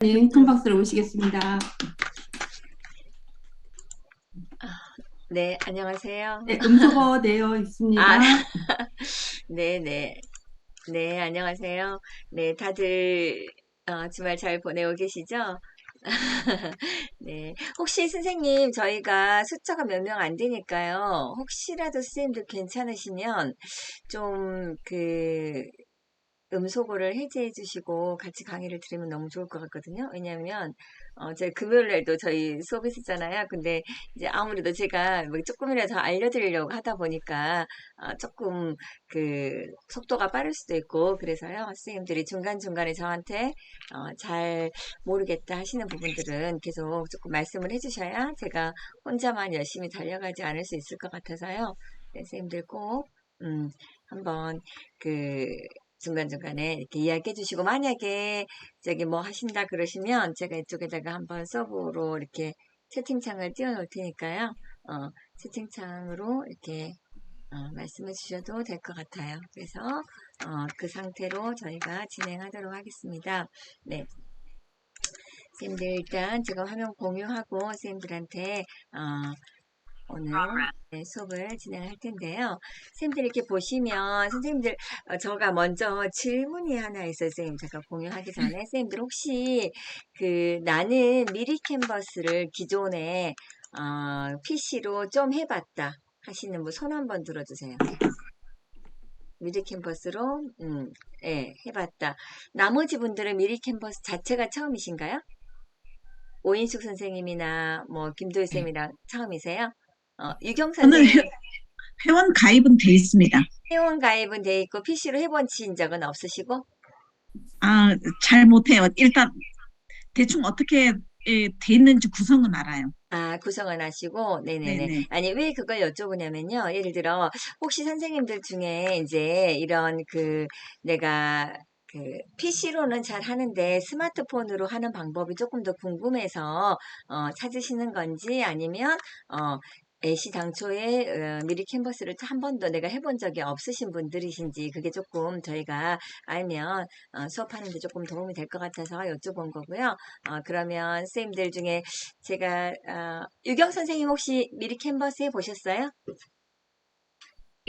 네, 톰박스로 모시겠습니다. 네, 안녕하세요. 네, 음소거 되어 아, 있습니다. 네네. 네, 안녕하세요. 네, 다들 주말 잘 보내고 계시죠? 네. 혹시 선생님, 저희가 숫자가 몇 명 안 되니까요. 혹시라도 선생님들 괜찮으시면 좀 음소거를 해제해 주시고 같이 강의를 들으면 너무 좋을 것 같거든요. 왜냐하면 저희 금요일 날도 저희 수업 있었잖아요. 근데 이제 아무래도 제가 뭐 조금이라도 더 알려드리려고 하다 보니까 조금 속도가 빠를 수도 있고 그래서요. 선생님들이 중간중간에 저한테 잘 모르겠다 하시는 부분들은 계속 조금 말씀을 해주셔야 제가 혼자만 열심히 달려가지 않을 수 있을 것 같아서요. 네, 선생님들 꼭 한번 그 중간중간에 이렇게 이야기해 주시고, 만약에 저기 뭐 하신다 그러시면 제가 이쪽에다가 한번 서브로 이렇게 채팅창을 띄워 놓을 테니까요. 채팅창으로 이렇게 말씀해 주셔도 될 것 같아요. 그래서 그 상태로 저희가 진행하도록 하겠습니다. 네. 선생님들 일단 지금 화면 공유하고 선생님들한테 오늘 네, 수업을 진행할 텐데요. 선생님들 이렇게 보시면 선생님들 저가 먼저 질문이 하나 있어요. 선생님 잠깐 공유하기 전에 선생님들 혹시 나는 미리 캔버스를 기존에 PC로 좀 해봤다 하시는 분 손 한번 들어주세요. 미리 캔버스로 예, 해봤다. 나머지 분들은 미리 캔버스 자체가 처음이신가요? 오인숙 선생님이나 뭐 김도희 네. 쌤이랑 처음이세요? 유경 저는 선생님 회원 가입은 돼 있습니다. 회원 가입은 돼 있고 PC로 해본 적은 없으시고? 아, 잘 못해요. 일단 대충 어떻게 돼 있는지 구성은 알아요. 구성은 하시고, 네네네. 네네. 아니, 왜 그걸 여쭤보냐면요. 예를 들어, 혹시 선생님들 중에 이제 이런 내가 PC로는 잘 하는데 스마트폰으로 하는 방법이 조금 더 궁금해서, 찾으시는 건지 아니면, 어, 당초에 미리 캔버스를 한 번도 내가 해본 적이 없으신 분들이신지 그게 조금 저희가 알면 수업하는데 조금 도움이 될 것 같아서 여쭤본 거고요. 그러면 선생님들 중에 제가 유경 선생님 혹시 미리 캔버스 해보셨어요?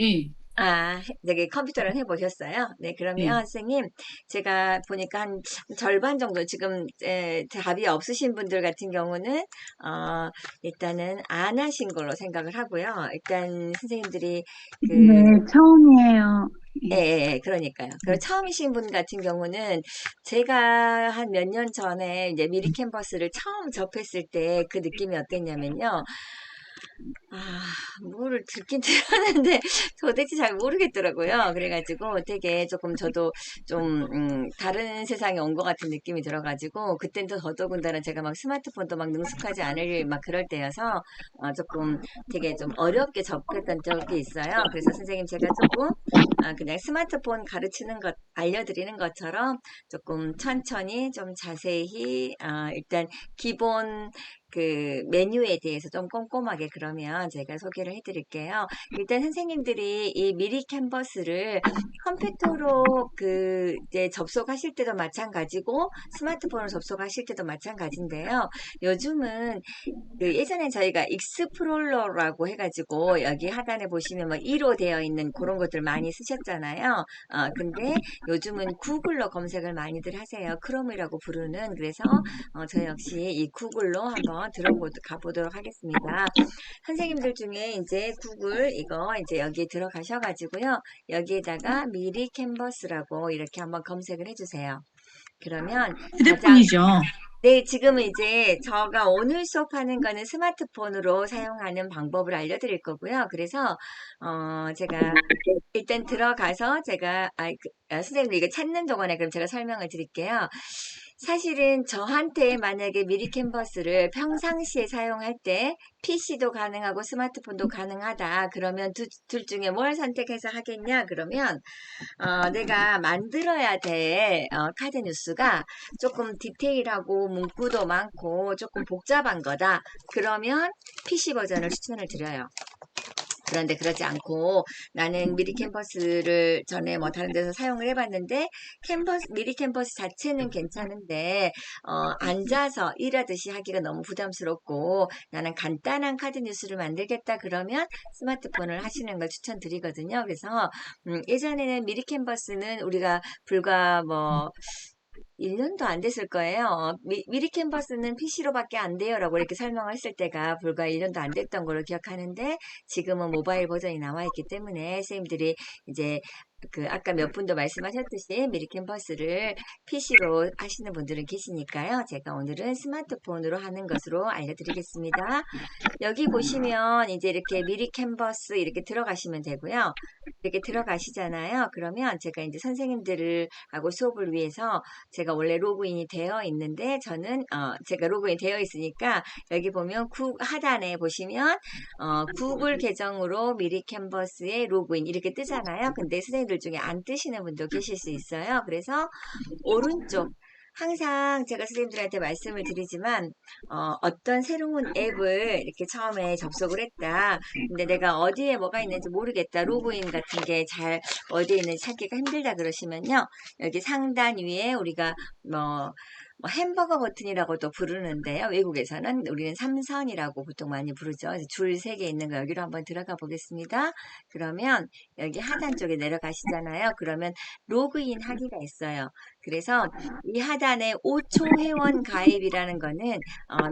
예, 저기 컴퓨터를 해보셨어요? 네, 그러면 예. 선생님 제가 보니까 한 절반 정도 지금 답이 없으신 분들 같은 경우는 일단은 안 하신 걸로 생각을 하고요. 일단 선생님들이 네, 처음이에요. 예, 예, 예, 그러니까요. 그리고 처음이신 분 같은 경우는 제가 한 몇 년 전에 이제 미리 캔버스를 처음 접했을 때 그 느낌이 어땠냐면요. 뭐를 듣긴 들었는데 도대체 잘 모르겠더라고요. 그래가지고 되게 조금 저도 좀, 다른 세상에 온 것 같은 느낌이 들어가지고, 그땐 또 더더군다나 제가 막 스마트폰도 막 능숙하지 않을 막 그럴 때여서, 조금 되게 좀 어렵게 접근했던 적이 있어요. 그래서 선생님 제가 조금, 그냥 스마트폰 가르치는 것, 알려드리는 것처럼 조금 천천히 좀 자세히, 일단 기본 메뉴에 대해서 좀 꼼꼼하게 그러면 제가 소개를 해드릴게요. 일단 선생님들이 이 미리 캔버스를 컴퓨터로 이제 접속하실 때도 마찬가지고 스마트폰으로 접속하실 때도 마찬가지인데요. 요즘은 예전에 저희가 익스플로러라고 해가지고 여기 하단에 보시면 뭐 2로 되어 있는 그런 것들 많이 쓰셨잖아요. 근데 요즘은 구글로 검색을 많이들 하세요. 크롬이라고 부르는. 그래서 저 역시 이 구글로 한번 가보도록 하겠습니다. 선생님들 중에 이제 구글 이거 이제 여기 들어가셔가지고요. 여기에다가 미리 캔버스라고 이렇게 한번 검색을 해주세요. 그러면 가장 휴대폰이죠. 네, 지금은 이제 제가 오늘 수업하는 거는 스마트폰으로 사용하는 방법을 알려드릴 거고요. 그래서 제가 일단 들어가서 제가 선생님들 이거 찾는 동안에 그럼 제가 설명을 드릴게요. 사실은 저한테 만약에 미리 캔버스를 평상시에 사용할 때 PC도 가능하고 스마트폰도 가능하다. 그러면 둘 중에 뭘 선택해서 하겠냐? 그러면 내가 만들어야 될 카드 뉴스가 조금 디테일하고 문구도 많고 조금 복잡한 거다. 그러면 PC 버전을 추천을 드려요. 그런데 그러지 않고 나는 미리 캠퍼스를 전에 뭐 다른 데서 사용을 해봤는데 미리 캠퍼스 자체는 괜찮은데 앉아서 일하듯이 하기가 너무 부담스럽고 나는 간단한 카드 뉴스를 만들겠다 그러면 스마트폰을 하시는 걸 추천드리거든요. 그래서 예전에는 미리 캠퍼스는 우리가 불과 뭐 1년도 안 됐을 거예요. 미리 캠퍼스는 PC로밖에 안 돼요라고 이렇게 설명을 했을 때가 불과 1년도 안 됐던 걸로 기억하는데 지금은 모바일 버전이 나와 있기 때문에 선생님들이 이제 아까 몇 분도 말씀하셨듯이 미리 캠퍼스를 PC로 하시는 분들은 계시니까요. 제가 오늘은 스마트폰으로 하는 것으로 알려드리겠습니다. 여기 보시면 이제 이렇게 미리 캔버스 이렇게 들어가시면 되고요. 이렇게 들어가시잖아요. 그러면 제가 이제 선생님들을 하고 수업을 위해서 제가 원래 로그인이 되어 있는데 저는 제가 로그인 되어 있으니까 여기 보면 하단에 보시면 구글 계정으로 미리 캔버스에 로그인 이렇게 뜨잖아요. 근데 선생님들 중에 안 뜨시는 분도 계실 수 있어요. 그래서 오른쪽 항상 제가 선생님들한테 말씀을 드리지만 어떤 새로운 앱을 이렇게 처음에 접속을 했다. 근데 내가 어디에 뭐가 있는지 모르겠다. 로그인 같은 게 잘 어디에 있는지 찾기가 힘들다 그러시면요. 여기 상단 위에 우리가 뭐 햄버거 버튼이라고도 부르는데요. 외국에서는 우리는 삼선이라고 보통 많이 부르죠. 줄 3개 있는 거 여기로 한번 들어가 보겠습니다. 그러면 여기 하단 쪽에 내려가시잖아요. 그러면 로그인 하기가 있어요. 그래서 이 하단에 5초 회원 가입이라는 거는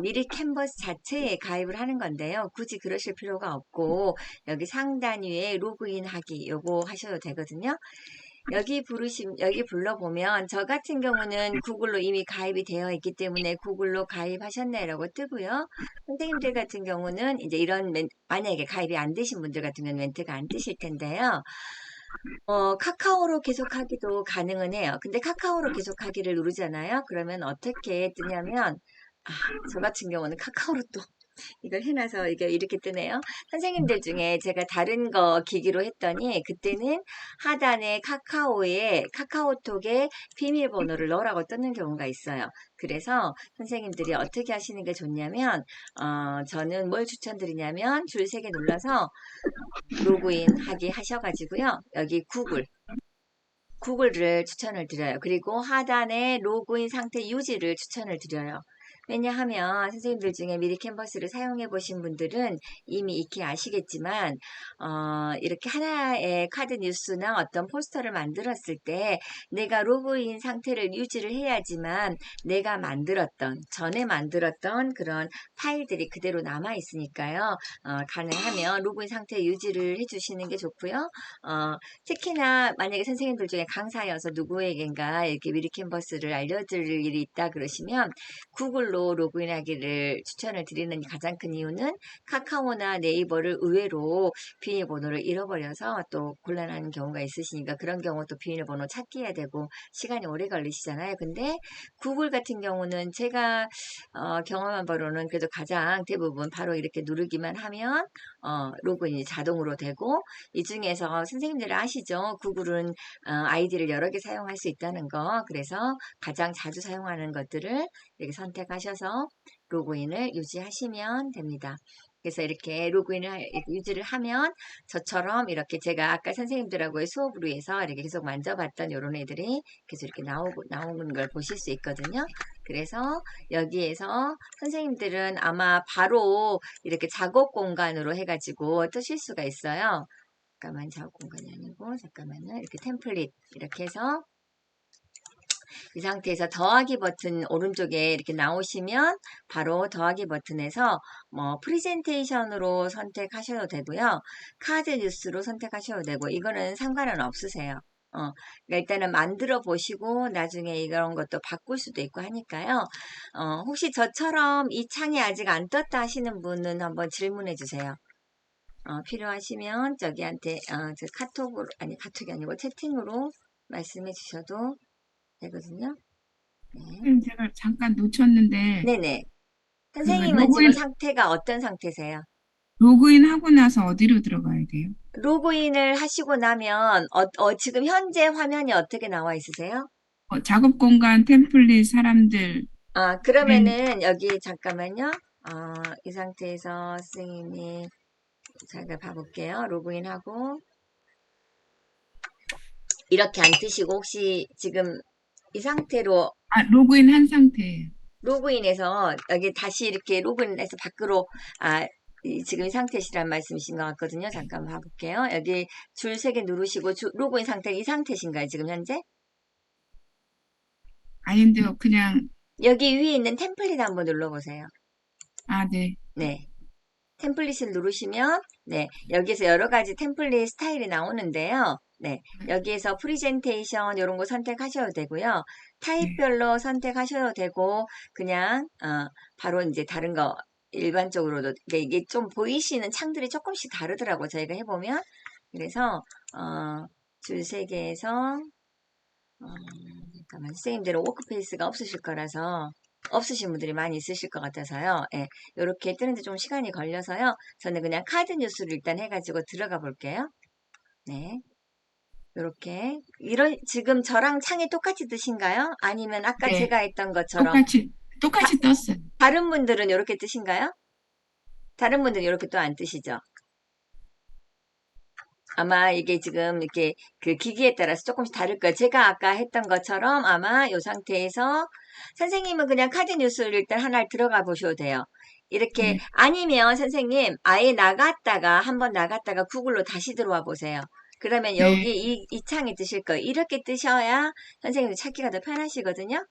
미리 캔버스 자체에 가입을 하는 건데요. 굳이 그러실 필요가 없고 여기 상단 위에 로그인 하기 요거 하셔도 되거든요. 여기 불러보면 저 같은 경우는 구글로 이미 가입이 되어 있기 때문에 구글로 가입하셨네라고 뜨고요. 선생님들 같은 경우는 이제 이런 만약에 가입이 안 되신 분들 같은 경우는 멘트가 안 뜨실 텐데요. 카카오로 계속하기도 가능은 해요. 근데 카카오로 계속하기를 누르잖아요. 그러면 어떻게 뜨냐면 저 같은 경우는 카카오로 또 이걸 해놔서 이게 이렇게 뜨네요. 선생님들 중에 제가 다른 거 기기로 했더니 그때는 하단에 카카오톡에 비밀번호를 넣으라고 뜨는 경우가 있어요. 그래서 선생님들이 어떻게 하시는 게 좋냐면 저는 뭘 추천드리냐면 줄 3개 눌러서 로그인 하기 하셔가지고요. 여기 구글을 추천을 드려요. 그리고 하단에 로그인 상태 유지를 추천을 드려요. 왜냐하면 선생님들 중에 미리 캔버스를 사용해 보신 분들은 이미 익히 아시겠지만 이렇게 하나의 카드 뉴스나 어떤 포스터를 만들었을 때 내가 로그인 상태를 유지를 해야지만 내가 전에 만들었던 그런 파일들이 그대로 남아 있으니까요. 가능하면 로그인 상태 유지를 해주시는 게 좋고요. 특히나 만약에 선생님들 중에 강사여서 누구에겐가 이렇게 미리 캔버스를 알려드릴 일이 있다 그러시면 구글로 로그인하기를 추천을 드리는 가장 큰 이유는 카카오나 네이버를 의외로 비밀번호를 잃어버려서 또 곤란한 경우가 있으시니까 그런 경우 또 비밀번호 찾기 해야 되고 시간이 오래 걸리시잖아요. 근데 구글 같은 경우는 제가 경험한 바로는 그래도 가장 대부분 바로 이렇게 누르기만 하면 로그인이 자동으로 되고 이 중에서 선생님들 아시죠? 구글은 아이디를 여러 개 사용할 수 있다는 거. 그래서 가장 자주 사용하는 것들을 이렇게 선택하셔서 로그인을 유지하시면 됩니다. 그래서 이렇게 로그인을 유지를 하면 저처럼 이렇게 제가 아까 선생님들하고의 수업을 위해서 이렇게 계속 만져봤던 이런 애들이 계속 이렇게 나오는 걸 보실 수 있거든요. 그래서 여기에서 선생님들은 아마 바로 이렇게 작업 공간으로 해가지고 뜨실 수가 있어요. 잠깐만 작업 공간이 아니고 잠깐만요. 이렇게 템플릿 이렇게 해서 이 상태에서 더하기 버튼 오른쪽에 이렇게 나오시면 바로 더하기 버튼에서 뭐 프리젠테이션으로 선택하셔도 되고요. 카드 뉴스로 선택하셔도 되고 이거는 상관은 없으세요. 그러니까 일단은 만들어 보시고 나중에 이런 것도 바꿀 수도 있고 하니까요. 혹시 저처럼 이 창이 아직 안 떴다 하시는 분은 한번 질문해 주세요. 필요하시면 저기한테 저 카톡으로 카톡이 아니고 채팅으로 말씀해 주셔도 되거든요. 네. 제가 잠깐 놓쳤는데 네네. 그 선생님은 지금 상태가 어떤 상태세요? 로그인 하고 나서 어디로 들어가야 돼요? 로그인을 하시고 나면 지금 현재 화면이 어떻게 나와 있으세요? 작업 공간 템플릿 사람들 그러면은 여기 잠깐만요. 이 상태에서 선생님이 제가 봐볼게요. 로그인하고 이렇게 안 뜨시고 혹시 지금 이 상태로 아, 로그인 한 상태예요. 로그인해서 여기 다시 이렇게 로그인해서 밖으로 지금 이 상태시란 말씀이신 것 같거든요. 잠깐 봐볼게요. 여기 줄 3개 누르시고 로그인 상태 이 상태신가요? 지금 현재? 아닌데요. 그냥, 여기 위에 있는 템플릿 한번 눌러보세요. 아, 네. 네. 템플릿을 누르시면 네, 여기에서 여러 가지 템플릿 스타일이 나오는데요. 네, 여기에서 프리젠테이션 이런 거 선택하셔도 되고요. 타입별로 선택하셔도 되고 그냥 바로 이제 다른 거 일반적으로도 이게 좀 보이시는 창들이 조금씩 다르더라고요. 저희가 해보면 그래서 줄 3개에서 잠깐만 선생님들은 워크페이스가 없으실 거라서 없으신 분들이 많이 있으실 것 같아서요. 예, 이렇게 뜨는데 좀 시간이 걸려서요. 저는 그냥 카드 뉴스를 일단 해가지고 들어가 볼게요. 네, 이렇게 지금 저랑 창이 똑같이 뜨신가요? 아니면 아까 네. 제가 했던 것처럼 똑같이 떴어요. 다른 분들은 이렇게 뜨신가요? 다른 분들은 이렇게 또 안 뜨시죠? 아마 이게 지금 이렇게 그 기기에 따라서 조금씩 다를 거예요. 제가 아까 했던 것처럼 아마 이 상태에서 선생님은 그냥 카드 뉴스를 일단 하나 들어가 보셔도 돼요. 이렇게 네. 아니면 선생님 아예 한번 나갔다가 구글로 다시 들어와 보세요. 그러면 네. 여기 이 창이 뜨실 거예요. 이렇게 뜨셔야 선생님도 찾기가 더 편하시거든요.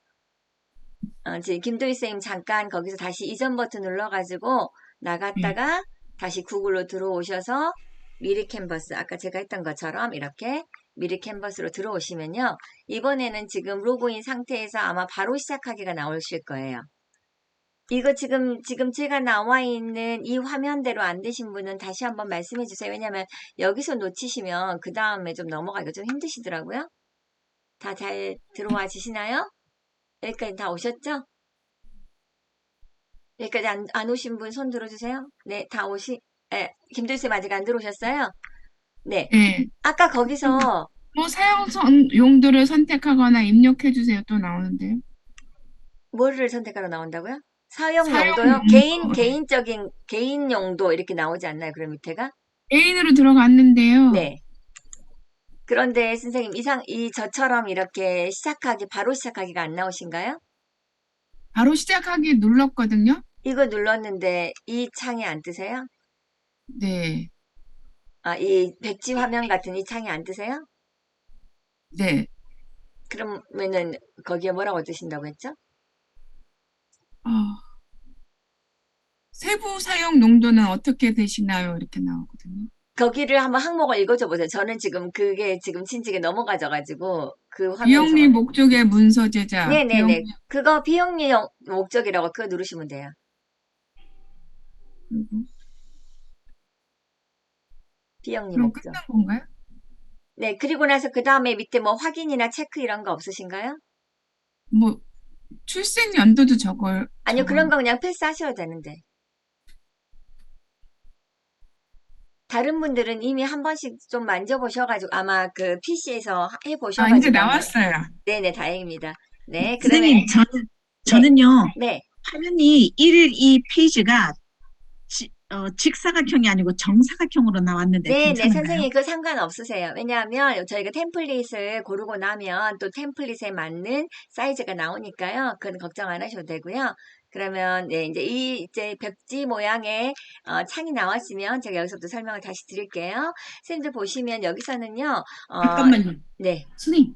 지금 김도희 선생님 잠깐 거기서 다시 이전 버튼 눌러가지고 나갔다가 다시 구글로 들어오셔서 미리 캔버스 아까 제가 했던 것처럼 이렇게 미리 캔버스로 들어오시면요. 이번에는 지금 로그인 상태에서 아마 바로 시작하기가 나오실 거예요. 이거 지금 제가 나와 있는 이 화면대로 안 되신 분은 다시 한번 말씀해 주세요. 왜냐면 여기서 놓치시면 그 다음에 좀 넘어가기가 좀 힘드시더라고요. 다 잘 들어와 주시나요? 여기까지 다 오셨죠? 여기까지 안 오신 분 손 들어주세요. 네, 김도희쌤 아직 안 들어오셨어요? 네. 네. 아까 거기서 사용 용도를 선택하거나 입력해주세요. 또 나오는데요. 뭐를 선택하러 나온다고요? 사용 사용 용도요? 용도. 개인 용도 이렇게 나오지 않나요? 그럼 밑에가? 개인으로 들어갔는데요. 네. 그런데 선생님 저처럼 이렇게 바로 시작하기가 안 나오신가요? 바로 시작하기 눌렀거든요. 이거 눌렀는데 이 창이 안 뜨세요? 네. 이 백지 화면 같은 이 창이 안 뜨세요? 네. 그러면은 거기에 뭐라고 뜨신다고 했죠? 세부 사용 용도는 어떻게 되시나요? 이렇게 나오거든요. 거기를 한번 항목을 읽어줘 보세요. 저는 지금 그게 지금 친직에 넘어가져가지고 그 화면이 비영리 목적의 문서 제작. 네네네. 그거 비영리 목적이라고 그거 누르시면 돼요. 비영리 그럼 목적. 끝난 건가요? 네. 그리고 나서 그 다음에 밑에 뭐 확인이나 체크 이런 거 없으신가요? 뭐 출생 연도도 저걸 아니요. 그런 거 그냥 패스하셔도 되는데. 다른 분들은 이미 한 번씩 좀 만져보셔가지고 아마 그 PC에서 해보셔가지고 이제 나왔어요. 네네 다행입니다. 네 선생님, 그러면 저는요, 네 화면이 2페이지가 직사각형이 아니고 정사각형으로 나왔는데 네네 괜찮은가요? 선생님 그거 상관없으세요. 왜냐하면 저희가 템플릿을 고르고 나면 또 템플릿에 맞는 사이즈가 나오니까요. 그건 걱정 안 하셔도 되고요. 그러면 네, 이제 벽지 모양의 창이 나왔으면 제가 여기서부터 설명을 다시 드릴게요. 선생님들 보시면 여기서는요. 잠깐만요. 네, 선생님,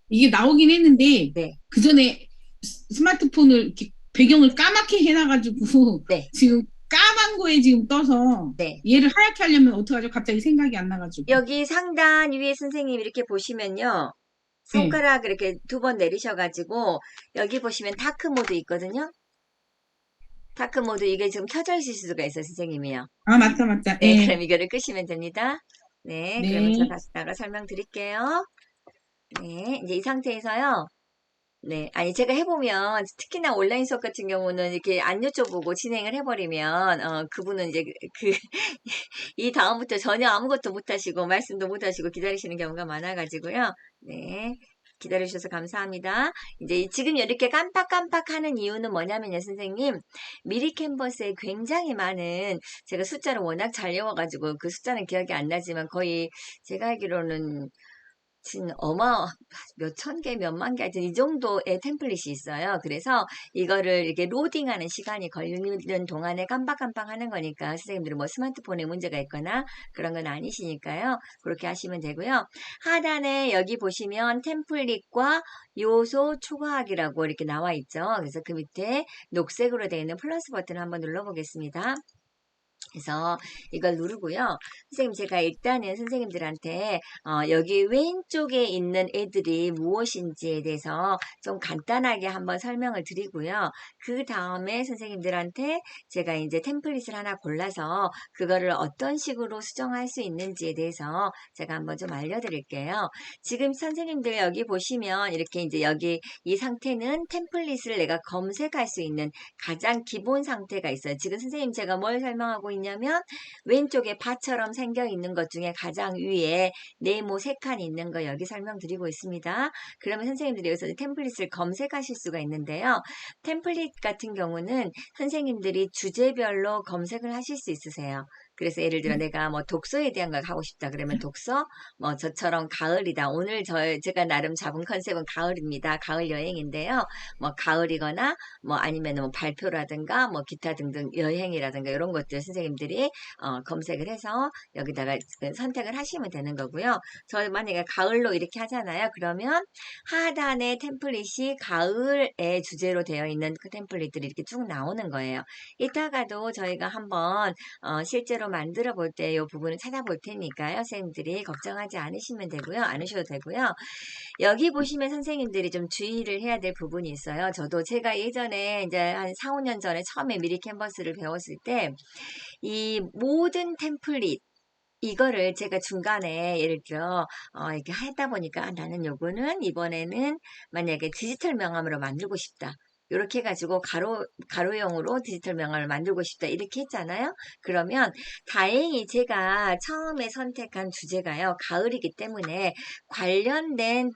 이게 나오긴 했는데, 네. 그 전에 스마트폰을 이렇게 배경을 까맣게 해놔가지고, 네. 지금 까만 거에 지금 떠서, 네. 얘를 하얗게 하려면 어떡하죠? 갑자기 생각이 안 나가지고. 여기 상단 위에 선생님 이렇게 보시면요. 손가락 이렇게 2번 내리셔가지고 여기 보시면 다크 모드 있거든요. 다크 모드 이게 지금 켜져 있을 수가 있어요, 선생님이요. 맞다. 네, 그럼 이거를 끄시면 됩니다. 네, 네. 그러면 저 다시 나가 설명드릴게요. 네, 이제 이 상태에서요. 네, 제가 해보면 특히나 온라인 수업 같은 경우는 이렇게 안 여쭤보고 진행을 해버리면 그분은 이제 이 다음부터 전혀 아무것도 못하시고 말씀도 못하시고 기다리시는 경우가 많아가지고요. 네, 기다려주셔서 감사합니다. 이제 지금 이렇게 깜빡깜빡 하는 이유는 뭐냐면요, 선생님. 미리 캔버스에 굉장히 많은, 제가 숫자를 워낙 잘 외워가지고 그 숫자는 기억이 안 나지만 거의 제가 알기로는 지금 몇 천 개, 몇만 개, 하여튼 이 정도의 템플릿이 있어요. 그래서 이거를 이렇게 로딩하는 시간이 걸리는 동안에 깜빡깜빡 하는 거니까 선생님들은 뭐 스마트폰에 문제가 있거나 그런 건 아니시니까요. 그렇게 하시면 되고요. 하단에 여기 보시면 템플릿과 요소 초과하기라고 이렇게 나와 있죠. 그래서 그 밑에 녹색으로 되어 있는 플러스 버튼을 한번 눌러보겠습니다. 그래서 이걸 누르고요. 선생님 제가 일단은 선생님들한테 여기 왼쪽에 있는 애들이 무엇인지에 대해서 좀 간단하게 한번 설명을 드리고요. 그 다음에 선생님들한테 제가 이제 템플릿을 하나 골라서 그거를 어떤 식으로 수정할 수 있는지에 대해서 제가 한번 좀 알려드릴게요. 지금 선생님들 여기 보시면 이렇게 이제 여기 이 상태는 템플릿을 내가 검색할 수 있는 가장 기본 상태가 있어요. 지금 선생님 제가 뭘 설명하고 있냐면 왼쪽에 바처럼 생겨 있는 것 중에 가장 위에 네모 3칸이 있는 거 여기 설명드리고 있습니다. 그러면 선생님들이 여기서 템플릿을 검색하실 수가 있는데요. 템플릿 같은 경우는 선생님들이 주제별로 검색을 하실 수 있으세요. 그래서 예를 들어 내가 뭐 독서에 대한 걸 하고 싶다 그러면 독서, 뭐 저처럼 가을이다. 오늘 제가 나름 잡은 컨셉은 가을입니다. 가을 여행인데요. 뭐 가을이거나 뭐 아니면 뭐 발표라든가 뭐 기타 등등 여행이라든가 이런 것들 선생님들이 검색을 해서 여기다가 선택을 하시면 되는 거고요. 저 만약에 가을로 이렇게 하잖아요. 그러면 하단에 템플릿이 가을의 주제로 되어 있는 그 템플릿들이 이렇게 쭉 나오는 거예요. 이따가도 저희가 한번 실제로 만들어 볼 때 이 부분을 찾아볼 테니까요. 선생님들이 걱정하지 않으시면 되고요. 않으셔도 되고요. 여기 보시면 선생님들이 좀 주의를 해야 될 부분이 있어요. 저도 제가 예전에 이제 한 4, 5년 전에 처음에 미리 캔버스를 배웠을 때 이 모든 템플릿 이거를 제가 중간에 예를 들어 이렇게 하다 보니까 나는 요거는 이번에는 만약에 디지털 명함으로 만들고 싶다. 이렇게 해가지고 가로형으로 디지털 명함을 만들고 싶다 이렇게 했잖아요. 그러면 다행히 제가 처음에 선택한 주제가요. 가을이기 때문에 관련된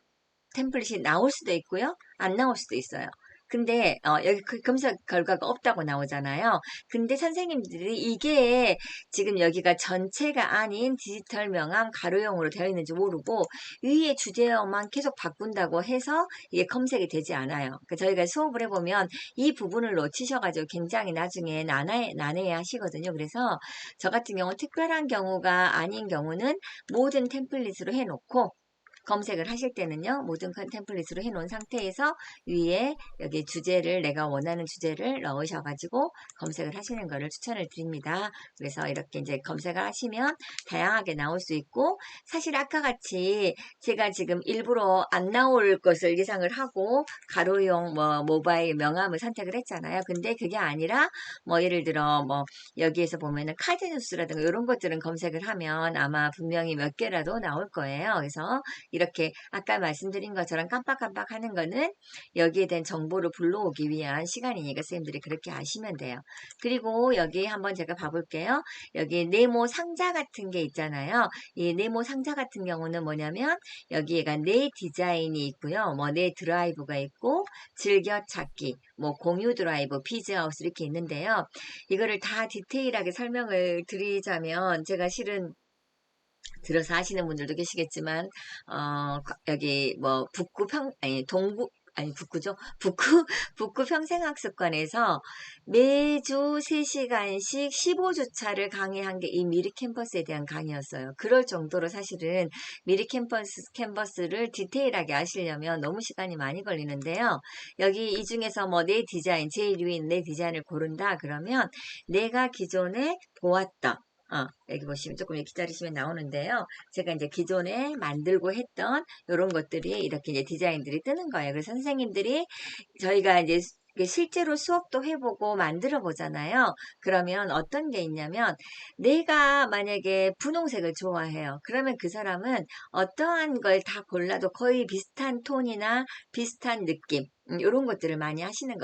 템플릿이 나올 수도 있고요. 안 나올 수도 있어요. 근데 여기 검색 결과가 없다고 나오잖아요. 근데 선생님들이 이게 지금 여기가 전체가 아닌 디지털 명함 가로형으로 되어 있는지 모르고 위에 주제어만 계속 바꾼다고 해서 이게 검색이 되지 않아요. 그러니까 저희가 수업을 해보면 이 부분을 놓치셔가지고 굉장히 나중에 난해해 하시거든요. 그래서 저 같은 경우는 특별한 경우가 아닌 경우는 모든 템플릿으로 해놓고 검색을 하실 때는요. 모든 템플릿으로 해놓은 상태에서 위에 여기 주제를 내가 원하는 주제를 넣으셔가지고 검색을 하시는 것을 추천을 드립니다. 그래서 이렇게 이제 검색을 하시면 다양하게 나올 수 있고 사실 아까 같이 제가 지금 일부러 안 나올 것을 예상을 하고 가로용 뭐 모바일 명함을 선택을 했잖아요. 근데 그게 아니라 뭐 예를 들어 뭐 여기에서 보면은 카드 뉴스라든가 이런 것들은 검색을 하면 아마 분명히 몇 개라도 나올 거예요. 그래서 이렇게 아까 말씀드린 것처럼 깜빡깜빡 하는 거는 여기에 대한 정보를 불러오기 위한 시간이니까 선생님들이 그렇게 아시면 돼요. 그리고 여기 한번 제가 봐볼게요. 여기 네모 상자 같은 게 있잖아요. 이 네모 상자 같은 경우는 뭐냐면 여기가 내 디자인이 있고요. 뭐 내 드라이브가 있고 즐겨찾기, 뭐 공유 드라이브, 비즈하우스 이렇게 있는데요. 이거를 다 디테일하게 설명을 드리자면 제가 실은 들어서 하시는 분들도 계시겠지만 여기 뭐 북구 평생학습관에서 매주 3시간씩 15주차를 강의한 게 이 미리 캔버스에 대한 강의였어요. 그럴 정도로 사실은 미리 캔버스를 디테일하게 아시려면 너무 시간이 많이 걸리는데요. 여기 이 중에서 뭐 내 디자인, 제일 위에 내 디자인을 고른다 그러면 내가 기존에 보았던 여기 보시면 조금 기다리시면 나오는데요. 제가 이제 기존에 만들고 했던 이런 것들이 이렇게 이제 디자인들이 뜨는 거예요. 그래서 선생님들이 저희가 이제 실제로 수업도 해보고 만들어 보잖아요. 그러면 어떤 게 있냐면 내가 만약에 분홍색을 좋아해요. 그러면 그 사람은 어떠한 걸 다 골라도 거의 비슷한 톤이나 비슷한 느낌 요런 것들을 많이 하시는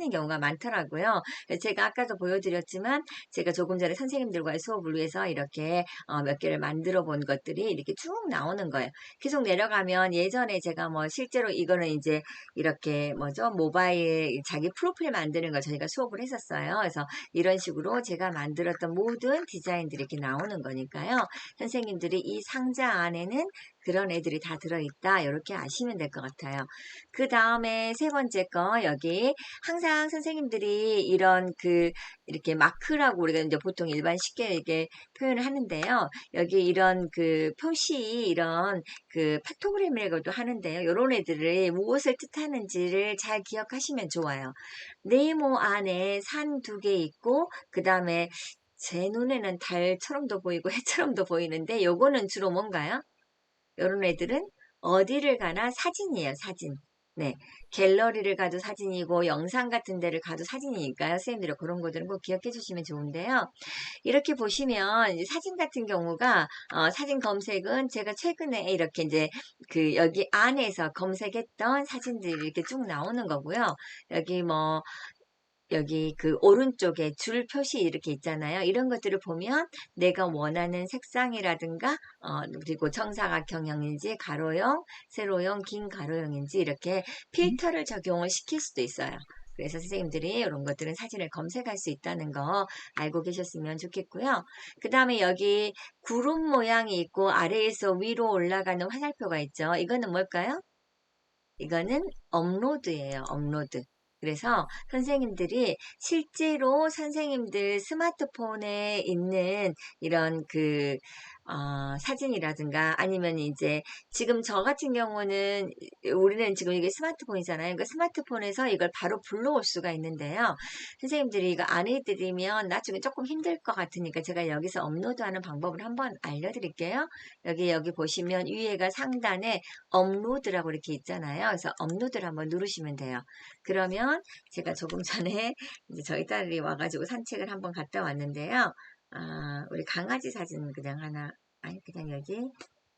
경우가 많더라고요. 그래서 제가 아까도 보여드렸지만 제가 조금 전에 선생님들과의 수업을 위해서 이렇게 몇 개를 만들어 본 것들이 이렇게 쭉 나오는 거예요. 계속 내려가면 예전에 제가 뭐 실제로 이거는 이제 이렇게 뭐죠? 모바일 자기 프로필 만드는 걸 저희가 수업을 했었어요. 그래서 이런 식으로 제가 만들었던 모든 디자인들이 이렇게 나오는 거니까요. 선생님들이 이 상자 안에는 그런 애들이 다 들어있다. 이렇게 아시면 될 것 같아요. 그 다음에 세 번째 거, 여기 항상 선생님들이 이런 이렇게 마크라고 우리가 이제 보통 일반 쉽게 이렇게 표현을 하는데요. 여기 이런 표시, 이런 파토그램이라고도 하는데요. 이런 애들을 무엇을 뜻하는지를 잘 기억하시면 좋아요. 네모 안에 산 2개 있고, 그 다음에 제 눈에는 달처럼도 보이고 해처럼도 보이는데, 요거는 주로 뭔가요? 이런 애들은 어디를 가나 사진이에요, 사진. 네. 갤러리를 가도 사진이고, 영상 같은 데를 가도 사진이니까요. 선생님들이 그런 것들은 꼭 기억해 주시면 좋은데요. 이렇게 보시면, 이제 사진 같은 경우가, 사진 검색은 제가 최근에 이렇게 이제 여기 안에서 검색했던 사진들이 이렇게 쭉 나오는 거고요. 여기 오른쪽에 줄 표시 이렇게 있잖아요. 이런 것들을 보면 내가 원하는 색상이라든가 그리고 정사각형인지 가로형, 세로형, 긴 가로형인지 이렇게 필터를 적용을 시킬 수도 있어요. 그래서 선생님들이 이런 것들은 사진을 검색할 수 있다는 거 알고 계셨으면 좋겠고요. 그 다음에 여기 구름 모양이 있고 아래에서 위로 올라가는 화살표가 있죠. 이거는 뭘까요? 이거는 업로드예요. 업로드. 그래서 선생님들이 실제로 선생님들 스마트폰에 있는 이런 사진이라든가 아니면 이제 지금 저 같은 경우는 우리는 지금 이게 스마트폰이잖아요. 그러니까 스마트폰에서 이걸 바로 불러올 수가 있는데요. 선생님들이 이거 안 해드리면 나중에 조금 힘들 것 같으니까 제가 여기서 업로드하는 방법을 한번 알려드릴게요. 여기 보시면 위에가 상단에 업로드라고 이렇게 있잖아요. 그래서 업로드를 한번 누르시면 돼요. 그러면 제가 조금 전에 이제 저희 딸이 와가지고 산책을 한번 갔다 왔는데요. 우리 강아지 사진 그냥 여기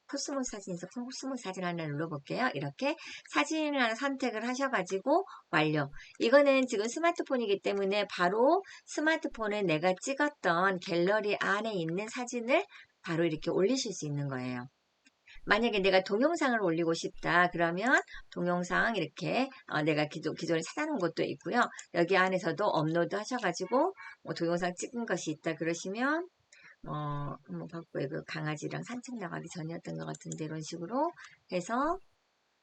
코스모스 사진에서 코스모스 사진 하나 눌러볼게요. 이렇게 사진을 하나 선택을 하셔가지고 완료. 이거는 지금 스마트폰이기 때문에 바로 스마트폰에 내가 찍었던 갤러리 안에 있는 사진을 바로 이렇게 올리실 수 있는 거예요. 만약에 내가 동영상을 올리고 싶다 그러면 동영상 이렇게 내가 기존에 찾아놓은 것도 있고요. 여기 안에서도 업로드 하셔가지고 동영상 찍은 것이 있다 그러시면 한번 바꿔요. 강아지랑 산책 나가기 전이었던 것 같은데 이런 식으로 해서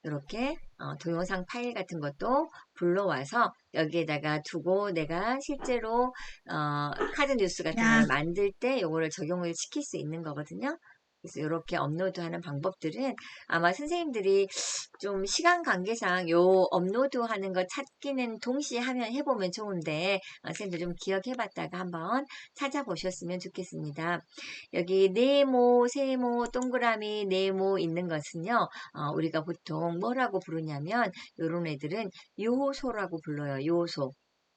이렇게 동영상 파일 같은 것도 불러와서 여기에다가 두고 내가 실제로 카드 뉴스 같은 걸 만들 때 요거를 적용을 시킬 수 있는 거거든요. 그래서 이렇게 업로드하는 방법들은 아마 선생님들이 좀 시간 관계상 요 업로드하는 거 찾기는 동시에 해보면 좋은데 선생님들 좀 기억해봤다가 한번 찾아보셨으면 좋겠습니다. 여기 네모, 세모, 동그라미, 네모 있는 것은요. 우리가 보통 뭐라고 부르냐면 요런 애들은 요소라고 불러요. 요소.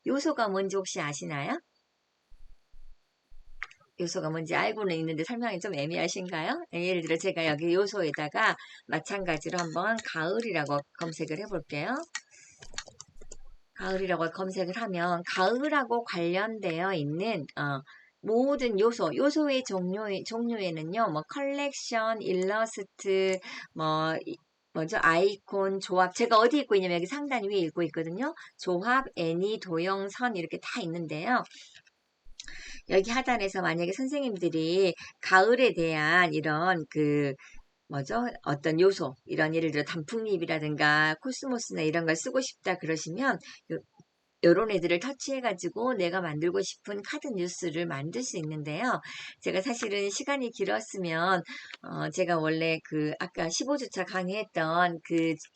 요소가 뭔지 혹시 아시나요? 요소가 뭔지 알고는 있는데 설명이 좀 애매하신가요? 예를 들어 제가 여기 요소에다가 마찬가지로 한번 가을이라고 검색을 해볼게요. 가을이라고 검색을 하면 가을하고 관련되어 있는 모든 요소의 종류에는요, 뭐 컬렉션, 일러스트, 뭐죠? 아이콘, 조합. 제가 어디 읽고 있냐면 여기 상단 위에 읽고 있거든요. 조합, 애니, 도형, 선 이렇게 다 있는데요. 여기 하단에서 만약에 선생님들이 가을에 대한 이런 어떤 요소, 이런 예를 들어 단풍잎이라든가 코스모스나 이런 걸 쓰고 싶다 그러시면 요런 애들을 터치해가지고 내가 만들고 싶은 카드 뉴스를 만들 수 있는데요. 제가 사실은 시간이 길었으면 제가 원래 아까 15주차 강의했던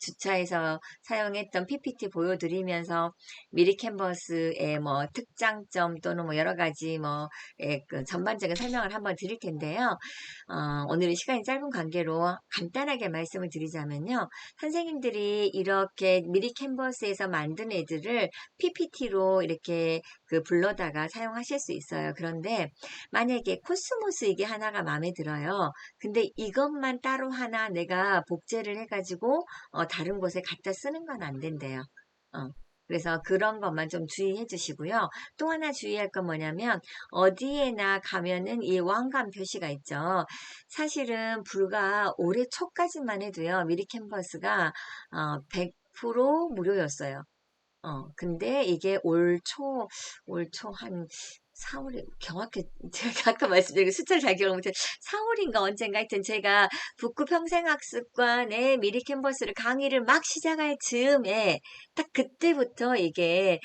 주차에서 사용했던 PPT 보여드리면서 미리 캔버스의 특장점 또는 여러 가지 전반적인 설명을 한번 드릴 텐데요. 오늘은 시간이 짧은 관계로 간단하게 말씀을 드리자면요. 선생님들이 이렇게 미리 캔버스에서 만든 애들을 PPT로 이렇게 그 불러다가 사용하실 수 있어요. 그런데 만약에 코스모스 이게 하나가 마음에 들어요. 근데 이것만 따로 하나 내가 복제를 해가지고 다른 곳에 갖다 쓰는 건 안 된대요. 그래서 그런 것만 좀 주의해 주시고요. 또 하나 주의할 건 뭐냐면 어디에나 가면은 이 왕관 표시가 있죠. 사실은 불과 올해 초까지만 해도요. 미리 캔버스가 100% 무료였어요. 근데 이게 올 초 한 4월에 정확히 제가 아까 말씀드린 숫자를 잘 기억 못해 4월인가 언젠가 하여튼 제가 북구 평생학습관의 미리 캔버스를 강의를 막 시작할 즈음에 딱 그때부터 이게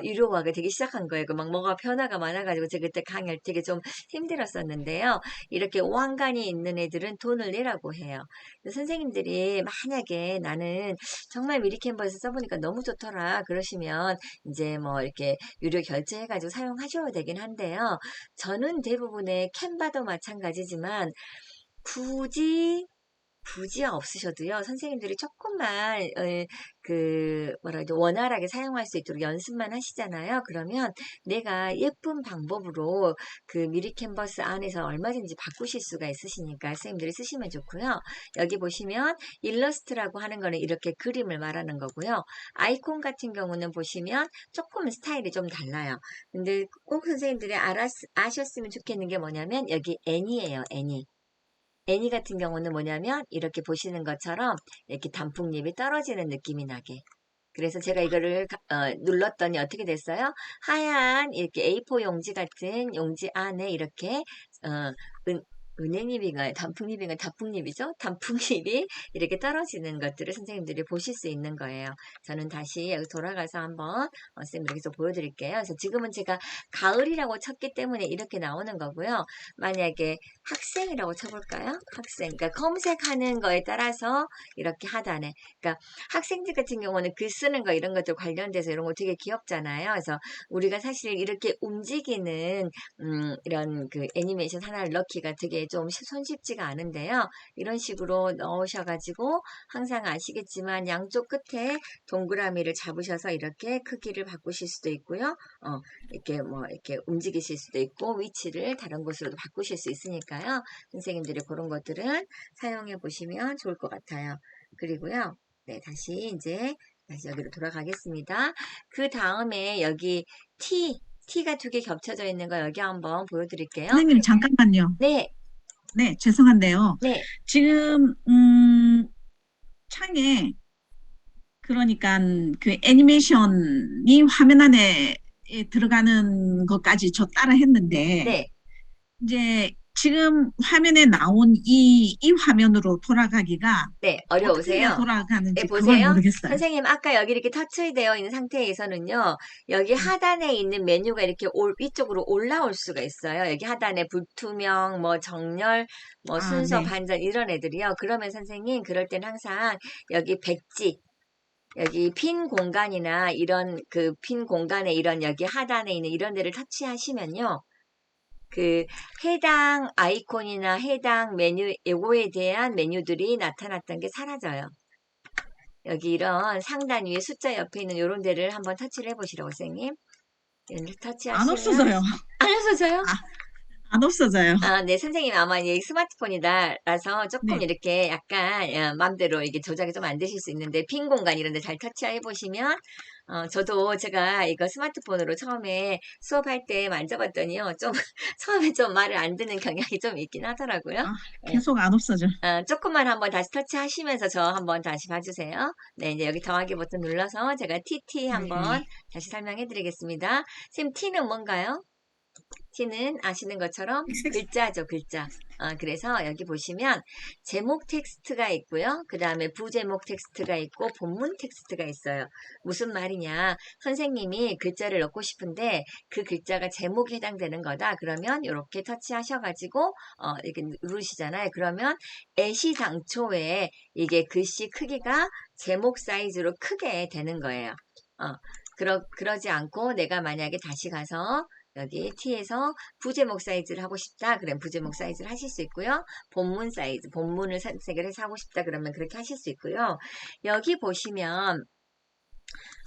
유료화가 되기 시작한 거예요. 막 뭐가 변화가 많아가지고 제가 그때 강의할 되게 좀 힘들었었는데요. 이렇게 왕관이 있는 애들은 돈을 내라고 해요. 선생님들이 만약에 나는 정말 미리 캔버스 써보니까 너무 좋더라 그러시면 이제 뭐 이렇게 유료 결제해가지고 사용하셔야 되긴 한데요. 저는 대부분의 캔바도 마찬가지지만 굳이 없으셔도요. 선생님들이 조금만 원활하게 사용할 수 있도록 연습만 하시잖아요. 그러면 내가 예쁜 방법으로 그 미리 캔버스 안에서 얼마든지 바꾸실 수가 있으시니까 선생님들이 쓰시면 좋고요. 여기 보시면 일러스트라고 하는 거는 이렇게 그림을 말하는 거고요. 아이콘 같은 경우는 보시면 조금 스타일이 좀 달라요. 근데 꼭 선생님들이 아셨으면 좋겠는 게 뭐냐면 여기 애니예요. 애니 같은 경우는 뭐냐면 이렇게 보시는 것처럼 이렇게 단풍잎이 떨어지는 느낌이 나게. 그래서 제가 이거를 눌렀더니 어떻게 됐어요? 하얀 이렇게 A4 용지 같은 용지 안에 이렇게 은행잎인가요? 단풍잎인가요? 단풍잎이죠? 단풍잎이 이렇게 떨어지는 것들을 선생님들이 보실 수 있는 거예요. 저는 다시 여기 돌아가서 한번 선생님들에게 좀 보여드릴게요. 그래서 지금은 제가 가을이라고 쳤기 때문에 이렇게 나오는 거고요. 만약에 학생이라고 쳐볼까요? 학생. 그러니까 검색하는 거에 따라서 이렇게 하단에. 그러니까 학생들 같은 경우는 글 쓰는 거 이런 것들 관련돼서 이런 거 되게 귀엽잖아요. 그래서 우리가 사실 이렇게 움직이는 이런 그 애니메이션 하나를 넣기가 되게 좀 손쉽지가 않은데요. 이런 식으로 넣으셔가지고 항상 아시겠지만 양쪽 끝에 동그라미를 잡으셔서 이렇게 크기를 바꾸실 수도 있고요. 이렇게 움직이실 수도 있고 위치를 다른 곳으로도 바꾸실 수 있으니까요. 선생님들이 그런 것들은 사용해 보시면 좋을 것 같아요. 그리고요. 네, 다시 여기로 돌아가겠습니다. 그 다음에 여기 T가 두 개 겹쳐져 있는 거 여기 한번 보여드릴게요. 선생님 잠깐만요. 네, 네, 죄송한데요. 네, 지금 창에 그러니까 그 애니메이션이 화면 안에 들어가는 것까지 저 따라 했는데 네. 이제 지금 화면에 나온 이 화면으로 돌아가기가 네, 어떻게 해야 어려우세요? 돌아가는지 네, 그걸 보세요. 모르겠어요. 선생님, 아까 여기 이렇게 터치되어 있는 상태에서는요, 여기 하단에 있는 메뉴가 이렇게 위쪽으로 올라올 수가 있어요. 여기 하단에 불투명, 뭐 정렬, 뭐 순서, 네. 반전 이런 애들이요. 그러면 선생님, 그럴 땐 항상 여기 백지, 여기 핀 공간이나 이런 그 핀 공간에 이런 여기 하단에 있는 이런 데를 터치하시면요. 그 해당 아이콘이나 해당 메뉴, 요거에 대한 메뉴들이 나타났던 게 사라져요. 여기 이런 상단 위에 숫자 옆에 있는 요런 데를 한번 터치를 해보시라고 선생님. 얘를 터치하시면 안 없어져요. 안 없어져요? 안 없어져요. 네, 선생님 아마 이 스마트폰이라서 조금 네. 이렇게 약간 마음대로 이게 조작이 좀 안 되실 수 있는데 핀 공간 이런 데 잘 터치해 보시면 저도 제가 이거 스마트폰으로 처음에 수업할 때 만져봤더니요. 좀 처음에 좀 말을 안 듣는 경향이 좀 있긴 하더라고요. 계속 안 없어져. 조금만 한번 다시 터치하시면서 저 한번 다시 봐주세요. 네, 이제 여기 더하기 버튼 눌러서 제가 TT 한번 다시 설명해 드리겠습니다. 선생님, T는 뭔가요? T는 아시는 것처럼 글자죠, 글자. 그래서 여기 보시면 제목 텍스트가 있고요. 그 다음에 부제목 텍스트가 있고 본문 텍스트가 있어요. 무슨 말이냐. 선생님이 글자를 넣고 싶은데 그 글자가 제목에 해당되는 거다. 그러면 이렇게 터치하셔가지고 이렇게 누르시잖아요. 그러면 애시당초에 이게 글씨 크기가 제목 사이즈로 크게 되는 거예요. 그러지 않고 내가 만약에 다시 가서 여기 T에서 부제목 사이즈를 하고 싶다. 그러면 부제목 사이즈를 하실 수 있고요. 본문 사이즈, 본문을 선택을 해서 하고 싶다. 그러면 그렇게 하실 수 있고요. 여기 보시면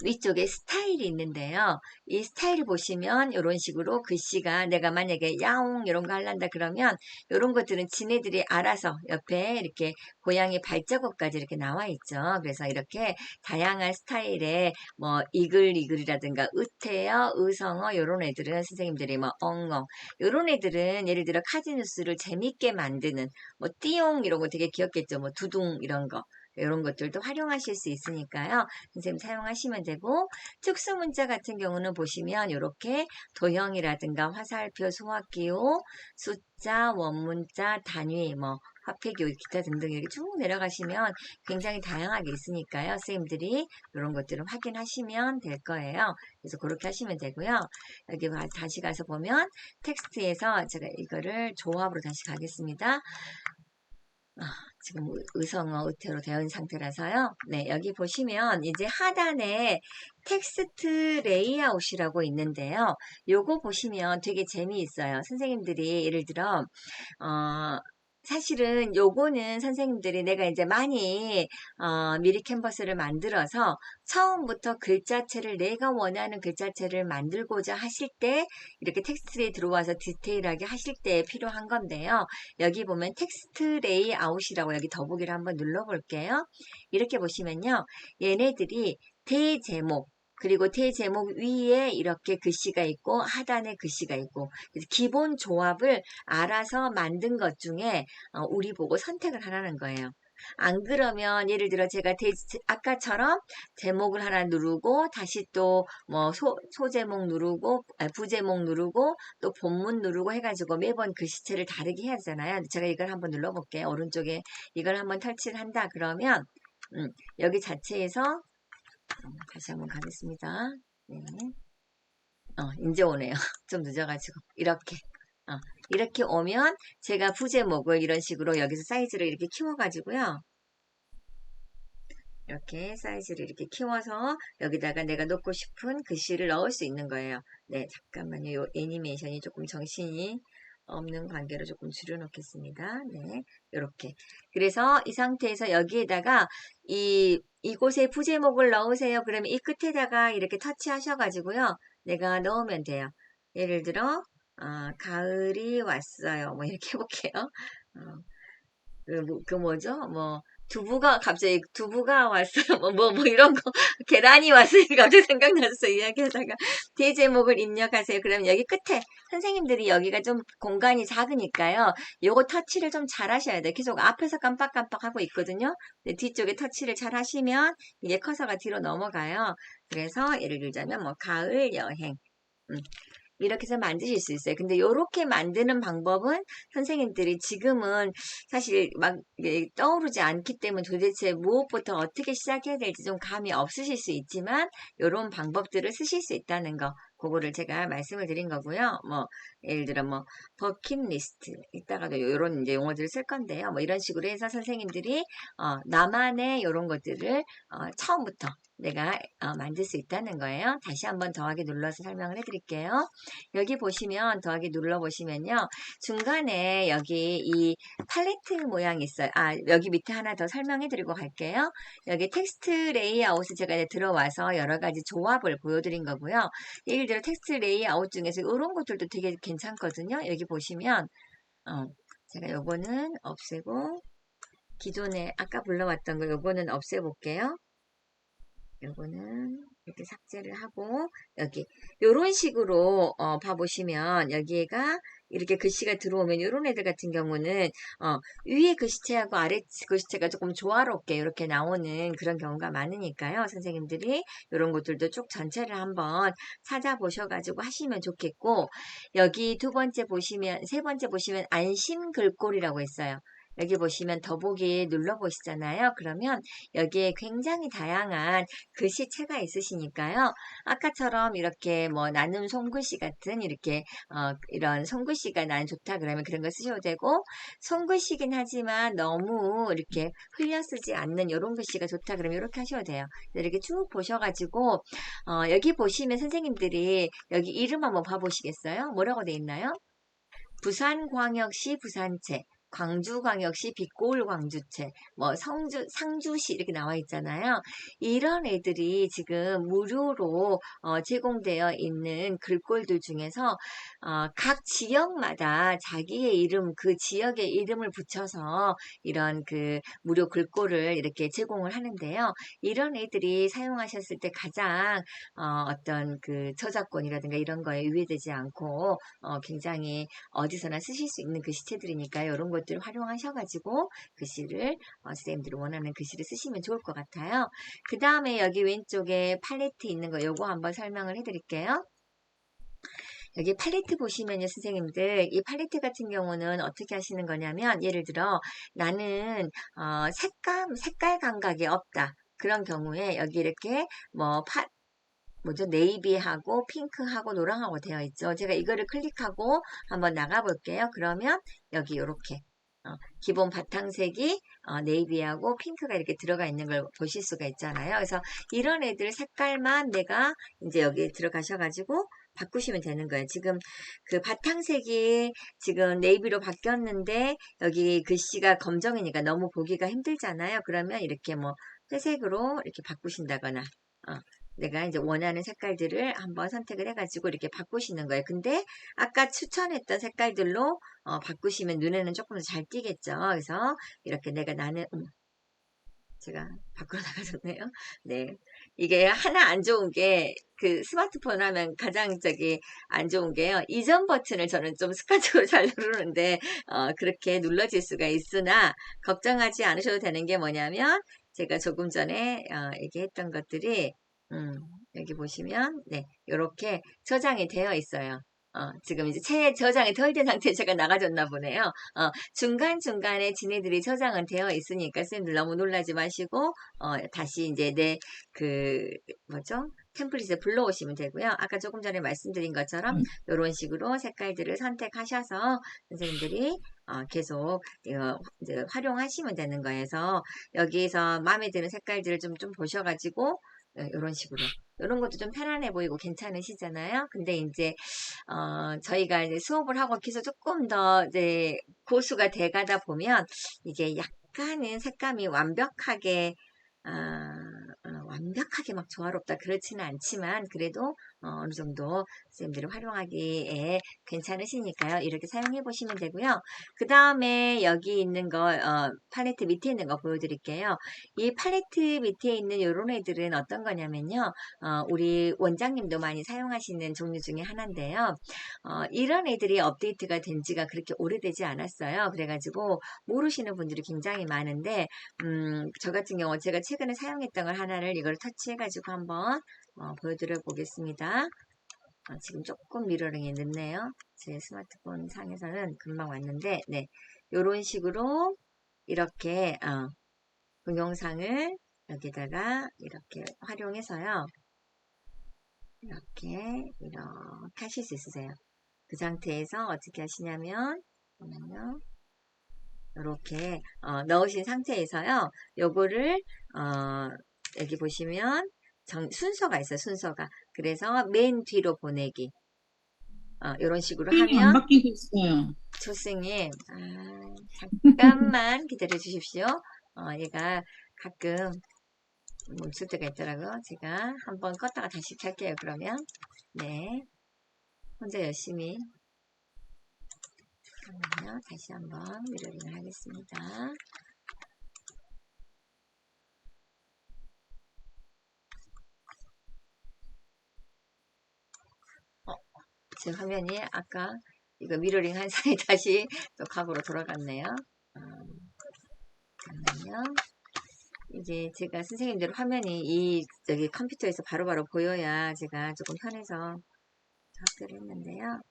위쪽에 스타일이 있는데요. 이 스타일을 보시면 이런 식으로 글씨가 내가 만약에 야옹 이런 거 하란다 그러면 이런 것들은 지네들이 알아서 옆에 이렇게 고양이 발자국까지 이렇게 나와 있죠. 그래서 이렇게 다양한 스타일의 뭐 이글이글이라든가 으태어, 의성어 이런 애들은 선생님들이 뭐 엉엉 이런 애들은 예를 들어 카지누스를 재밌게 만드는 뭐 띠용 이런 거 되게 귀엽겠죠. 뭐 두둥 이런 거. 이런 것들도 활용하실 수 있으니까요. 선생님 사용하시면 되고 특수 문자 같은 경우는 보시면 이렇게 도형이라든가 화살표, 소확기호, 숫자, 원문자, 단위, 뭐 화폐기호, 기타 등등 이렇게 쭉 내려가시면 굉장히 다양하게 있으니까요. 선생님들이 이런 것들을 확인하시면 될 거예요. 그래서 그렇게 하시면 되고요. 여기 다시 가서 보면 텍스트에서 제가 이거를 조합으로 다시 가겠습니다. 지금 의성어, 의태어로 되어 있는 상태라서요. 네, 여기 보시면 이제 하단에 텍스트 레이아웃이라고 있는데요. 요거 보시면 되게 재미있어요. 선생님들이 예를 들어 사실은 요거는 선생님들이 내가 이제 많이 미리 캔버스를 만들어서 처음부터 글자체를 내가 원하는 글자체를 만들고자 하실 때 이렇게 텍스트에 들어와서 디테일하게 하실 때 필요한 건데요. 여기 보면 텍스트 레이아웃이라고 여기 더보기를 한번 눌러볼게요. 이렇게 보시면요. 얘네들이 대제목 그리고 대제목 위에 이렇게 글씨가 있고 하단에 글씨가 있고 그래서 기본 조합을 알아서 만든 것 중에 우리 보고 선택을 하라는 거예요. 안 그러면 예를 들어 제가 아까처럼 제목을 하나 누르고 다시 또 뭐 소제목 누르고 부제목 누르고 또 본문 누르고 해가지고 매번 글씨체를 다르게 해야 되잖아요. 제가 이걸 한번 눌러볼게요. 오른쪽에 이걸 한번 터치를 한다 그러면 여기 자체에서 다시 한번 가겠습니다. 네. 이제 오네요. 좀 늦어가지고. 이렇게 오면 제가 부제목을 이런 식으로 여기서 사이즈를 이렇게 키워가지고요. 이렇게 사이즈를 이렇게 키워서 여기다가 내가 넣고 싶은 글씨를 넣을 수 있는 거예요. 네, 잠깐만요. 요 애니메이션이 조금 정신이 없는 관계로 조금 줄여놓겠습니다. 네, 이렇게. 그래서 이 상태에서 여기에다가 이곳에 부제목을 넣으세요. 그러면 이 끝에다가 이렇게 터치하셔가지고요. 내가 넣으면 돼요. 예를 들어 가을이 왔어요. 뭐 이렇게 해볼게요. 그 뭐죠? 뭐 갑자기 두부가 왔어요. 뭐 이런 거 계란이 왔어요. 갑자기 생각났어요. 이야기하다가 대제목을 입력하세요. 그러면 여기 끝에 선생님들이 여기가 좀 공간이 작으니까요. 요거 터치를 좀 잘 하셔야 돼요. 계속 앞에서 깜빡깜빡 하고 있거든요. 뒤쪽에 터치를 잘 하시면 이게 커서가 뒤로 넘어가요. 그래서 예를 들자면 뭐 가을 여행 이렇게 해서 만드실 수 있어요. 근데 이렇게 만드는 방법은 선생님들이 지금은 사실 막 떠오르지 않기 때문에 도대체 무엇부터 어떻게 시작해야 될지 좀 감이 없으실 수 있지만 이런 방법들을 쓰실 수 있다는 거 그거를 제가 말씀을 드린 거고요. 뭐 예를 들어 뭐 버킷리스트 이따가도 이런 이제 용어들을 쓸 건데요. 뭐 이런 식으로 해서 선생님들이 나만의 이런 것들을 처음부터 내가 만들 수 있다는 거예요. 다시 한번 더하기 눌러서 설명을 해드릴게요. 여기 보시면 더하기 눌러보시면요. 중간에 여기 이 팔레트 모양이 있어요. 여기 밑에 하나 더 설명해드리고 갈게요. 여기 텍스트 레이아웃을 제가 들어와서 여러 가지 조합을 보여드린 거고요. 예를 들어 텍스트 레이아웃 중에서 이런 것들도 되게 괜찮거든요. 여기 보시면 제가 요거는 없애고 기존에 아까 불러왔던 거 요거는 없애볼게요. 요거는 이렇게 삭제를 하고 여기 요런 식으로 봐보시면 여기가 이렇게 글씨가 들어오면 요런 애들 같은 경우는 위에 글씨체하고 아래 글씨체가 조금 조화롭게 이렇게 나오는 그런 경우가 많으니까요. 선생님들이 요런 것들도 쭉 전체를 한번 찾아보셔가지고 하시면 좋겠고 여기 세 번째 보시면 안심 글꼴이라고 있어요. 여기 보시면 더보기 눌러보시잖아요. 그러면 여기에 굉장히 다양한 글씨체가 있으시니까요. 아까처럼 이렇게 뭐 나눔 손글씨 같은 이렇게 이런 손글씨가 난 좋다 그러면 그런 거 쓰셔도 되고 손글씨긴 하지만 너무 이렇게 흘려 쓰지 않는 이런 글씨가 좋다 그러면 이렇게 하셔도 돼요. 이렇게 쭉 보셔가지고 여기 보시면 선생님들이 여기 이름 한번 봐보시겠어요? 뭐라고 돼 있나요? 부산광역시 부산체 광주광역시 빛고울광주체, 뭐 상주시 이렇게 나와 있잖아요. 이런 애들이 지금 무료로 제공되어 있는 글꼴들 중에서 각 지역마다 자기의 이름, 그 지역의 이름을 붙여서 이런 그 무료 글꼴을 이렇게 제공을 하는데요. 이런 애들이 사용하셨을 때 가장 어떤 그 저작권이라든가 이런 거에 위배되지 않고 굉장히 어디서나 쓰실 수 있는 글씨체들이니까요. 이런 것들을 활용하셔가지고 글씨를 선생님들이 원하는 글씨를 쓰시면 좋을 것 같아요. 그 다음에 여기 왼쪽에 팔레트 있는 거 요거 한번 설명을 해드릴게요. 여기 팔레트 보시면요, 선생님들, 이 팔레트 같은 경우는 어떻게 하시는 거냐면, 예를 들어, 나는, 색깔 감각이 없다. 그런 경우에, 여기 이렇게, 네이비하고, 핑크하고, 노랑하고 되어 있죠. 제가 이거를 클릭하고 한번 나가볼게요. 그러면, 여기 이렇게. 기본 바탕색이 네이비하고 핑크가 이렇게 들어가 있는 걸 보실 수가 있잖아요. 그래서 이런 애들 색깔만 내가 이제 여기 들어가셔가지고 바꾸시면 되는 거예요. 지금 그 바탕색이 지금 네이비로 바뀌었는데 여기 글씨가 검정이니까 너무 보기가 힘들잖아요. 그러면 이렇게 뭐 회색으로 이렇게 바꾸신다거나 내가 이제 원하는 색깔들을 한번 선택을 해가지고 이렇게 바꾸시는 거예요. 근데 아까 추천했던 색깔들로 바꾸시면 눈에는 조금 더 잘 띄겠죠. 그래서 이렇게 나는 제가 밖으로 나가졌네요. 네. 이게 하나 안 좋은 게 그 스마트폰 하면 가장 안 좋은 게요. 이전 버튼을 저는 좀 습관적으로 잘 누르는데 그렇게 눌러질 수가 있으나 걱정하지 않으셔도 되는 게 뭐냐면 제가 조금 전에 얘기했던 것들이 여기 보시면 네, 이렇게 저장이 되어 있어요. 지금 이제 저장이 덜 된 상태에 제가 나가졌나 보네요. 중간중간에 지네들이 저장은 되어 있으니까 선생님들 너무 놀라지 마시고 다시 이제 템플릿에 불러오시면 되고요. 아까 조금 전에 말씀드린 것처럼 이런 식으로 색깔들을 선택하셔서 선생님들이 계속 이제 활용하시면 되는 거여서 여기에서 마음에 드는 색깔들을 좀 보셔가지고 이런 식으로 이런 것도 좀 편안해 보이고 괜찮으시잖아요. 근데 이제 저희가 이제 수업을 하고 계속 조금 더 이제 고수가 돼가다 보면 이게 약간은 색감이 완벽하게 막 조화롭다 그렇지는 않지만 그래도 어느 정도 선생님들이 활용하기에 괜찮으시니까요. 이렇게 사용해 보시면 되고요. 그 다음에 여기 있는 거 팔레트 밑에 있는 거 보여드릴게요. 이 팔레트 밑에 있는 이런 애들은 어떤 거냐면요. 우리 원장님도 많이 사용하시는 종류 중에 하나인데요. 이런 애들이 업데이트가 된 지가 그렇게 오래되지 않았어요. 그래가지고 모르시는 분들이 굉장히 많은데 저 같은 경우 제가 최근에 사용했던 걸 하나를 이걸 터치해가지고 한번 보여드려 보겠습니다. 지금 조금 미러링이 늦네요. 제 스마트폰 상에서는 금방 왔는데 네, 이런 식으로 이렇게 동영상을 여기다가 이렇게 활용해서요. 이렇게 하실 수 있으세요. 그 상태에서 어떻게 하시냐면 이렇게 넣으신 상태에서요. 요거를 여기 보시면 순서가 있어요. 순서가. 그래서 맨 뒤로 보내기. 이런 식으로 안 하면 바뀌고 있어요. 조승님 잠깐만 기다려 주십시오. 얘가 가끔 멈출 때가 있더라고요. 제가 한번 껐다가 다시 켤게요. 그러면 네, 혼자 열심히 잠깐만요. 다시 한번 미러링을 하겠습니다. 제 화면이 아까 이거 미러링 한 사이 다시 또 과거로 돌아갔네요. 잠깐만요. 이제 제가 선생님들 화면이 여기 컴퓨터에서 바로바로 보여야 제가 조금 편해서 확대를 했는데요.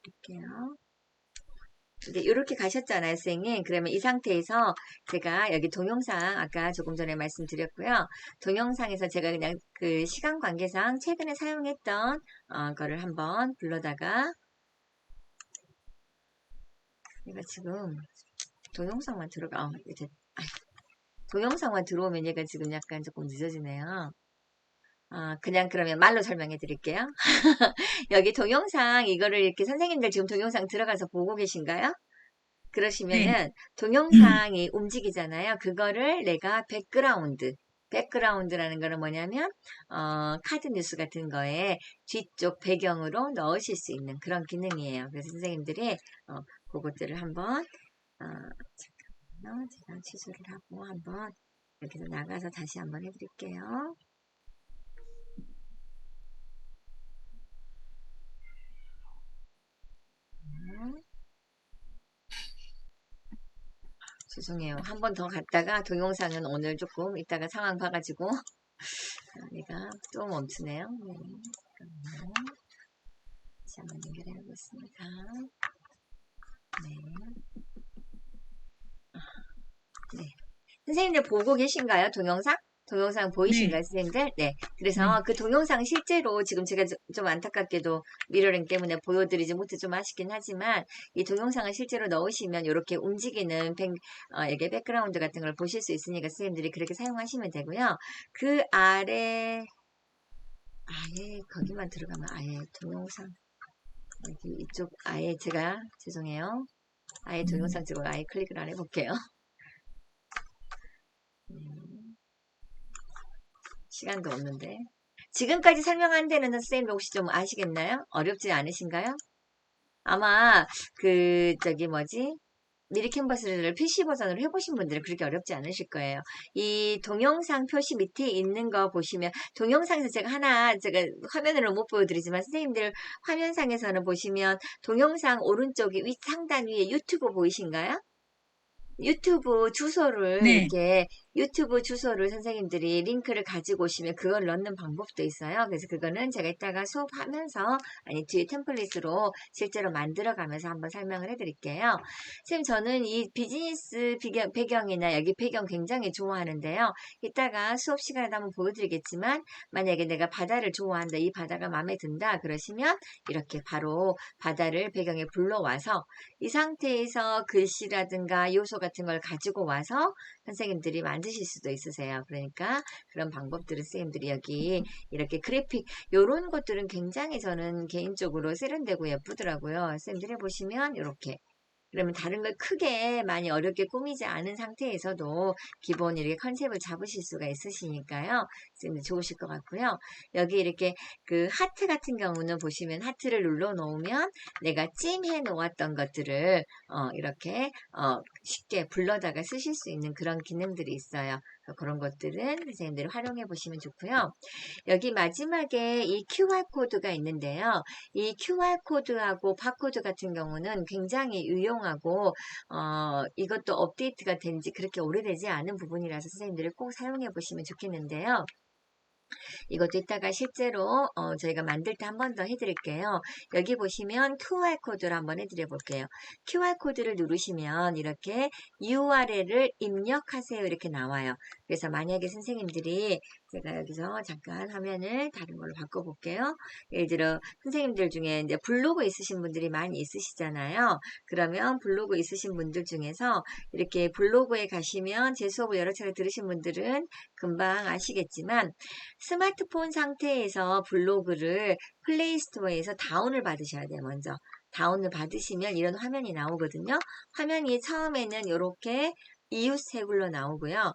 볼게요. 이제 이렇게 가셨잖아요, 선생님. 그러면 이 상태에서 제가 여기 동영상 아까 조금 전에 말씀드렸고요. 동영상에서 제가 그냥 그 시간 관계상 최근에 사용했던 거를 한번 불러다가 얘가 지금 동영상만 동영상만 들어오면 얘가 지금 약간 조금 늦어지네요. 그냥 그러면 말로 설명해 드릴게요. 여기 동영상 이거를 이렇게 선생님들 지금 동영상 들어가서 보고 계신가요? 그러시면은 동영상이 움직이잖아요. 그거를 내가 백그라운드라는 거는 뭐냐면 카드 뉴스 같은 거에 뒤쪽 배경으로 넣으실 수 있는 그런 기능이에요. 그래서 선생님들이 그것들을 한번 잠깐만요. 제가 취소를 하고 한번 이렇게 해서 나가서 다시 한번 해드릴게요. 죄송해요. 한 번 더 갔다가 동영상은 오늘 조금 이따가 상황 봐가지고 얘가 또 멈추네요. 네. 잠깐만요. 다시 한번 연결해 보겠습니다. 네. 네. 선생님들 보고 계신가요? 동영상? 동영상 보이신가요, 선생님들? 네. 그래서 그 동영상 실제로 지금 제가 좀 안타깝게도 미러링 때문에 보여드리지 못해 좀 아쉽긴 하지만 이 동영상을 실제로 넣으시면 이렇게 움직이는 이게 백그라운드 같은 걸 보실 수 있으니까 선생님들이 그렇게 사용하시면 되고요. 그 아래 거기만 들어가면 아예 동영상 여기 이쪽 아예 제가 죄송해요. 아예 동영상 쪽으로 아예 클릭을 안 해볼게요. 시간도 없는데. 지금까지 설명한 데는 선생님 혹시 좀 아시겠나요? 어렵지 않으신가요? 아마 미리 캔버스를 PC 버전으로 해보신 분들은 그렇게 어렵지 않으실 거예요. 이 동영상 표시 밑에 있는 거 보시면 동영상에서 제가 화면으로 못 보여드리지만 선생님들 화면상에서는 보시면 동영상 오른쪽에 상단 위에 유튜브 보이신가요? 유튜브 주소를 유튜브 주소를 선생님들이 링크를 가지고 오시면 그걸 넣는 방법도 있어요. 그래서 그거는 제가 이따가 수업하면서 뒤에 템플릿으로 실제로 만들어가면서 한번 설명을 해드릴게요. 선생님 저는 이 비즈니스 배경이나 여기 배경 굉장히 좋아하는데요. 이따가 수업 시간에도 한번 보여드리겠지만 만약에 내가 바다를 좋아한다, 이 바다가 마음에 든다 그러시면 이렇게 바로 바다를 배경에 불러와서 이 상태에서 글씨라든가 요소 같은 걸 가지고 와서 선생님들이 만드실 수도 있으세요. 그러니까 그런 방법들을 선생님들이 여기 이렇게 그래픽 요런 것들은 굉장히 저는 개인적으로 세련되고 예쁘더라고요. 선생님들 해보시면 이렇게 그러면 다른 걸 크게 많이 어렵게 꾸미지 않은 상태에서도 기본 이렇게 컨셉을 잡으실 수가 있으시니까요. 선생님 좋으실 것 같고요. 여기 이렇게 그 하트 같은 경우는 보시면 하트를 눌러 놓으면 내가 찜해 놓았던 것들을 이렇게 쉽게 불러다가 쓰실 수 있는 그런 기능들이 있어요. 그런 것들은 선생님들이 활용해 보시면 좋고요. 여기 마지막에 이 QR코드가 있는데요. 이 QR코드하고 바코드 같은 경우는 굉장히 유용하고 이것도 업데이트가 된 지 그렇게 오래되지 않은 부분이라서 선생님들이 꼭 사용해 보시면 좋겠는데요. 이것도 이따가 실제로 저희가 만들 때 한 번 더 해드릴게요. 여기 보시면 QR코드를 한번 해드려 볼게요. QR코드를 누르시면 이렇게 URL을 입력하세요 이렇게 나와요. 그래서 만약에 선생님들이 제가 여기서 잠깐 화면을 다른 걸로 바꿔볼게요. 예를 들어 선생님들 중에 이제 블로그 있으신 분들이 많이 있으시잖아요. 그러면 블로그 있으신 분들 중에서 이렇게 블로그에 가시면 제 수업을 여러 차례 들으신 분들은 금방 아시겠지만 스마트폰 상태에서 블로그를 플레이스토어에서 다운을 받으셔야 돼요. 먼저 다운을 받으시면 이런 화면이 나오거든요. 화면이 처음에는 이렇게 이웃색으로 나오고요.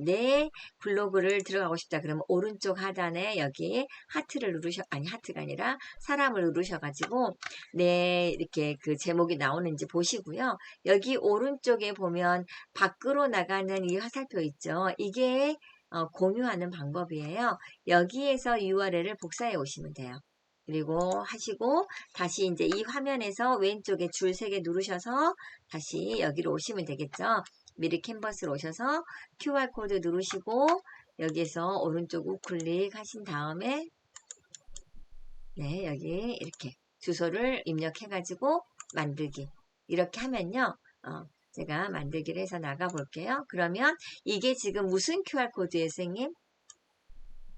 내 블로그를 들어가고 싶다 그러면 오른쪽 하단에 여기 하트를 하트가 아니라 사람을 누르셔가지고 이렇게 그 제목이 나오는지 보시고요. 여기 오른쪽에 보면 밖으로 나가는 이 화살표 있죠. 이게 공유하는 방법이에요. 여기에서 URL을 복사해 오시면 돼요. 그리고 하시고 다시 이제 이 화면에서 왼쪽에 줄 3개 누르셔서 다시 여기로 오시면 되겠죠. 미리 캔버스로 오셔서 QR코드 누르시고 여기에서 오른쪽 우클릭 하신 다음에 여기 이렇게 주소를 입력해가지고 만들기 이렇게 하면요. 제가 만들기를 해서 나가 볼게요. 그러면 이게 지금 무슨 QR코드예요, 선생님?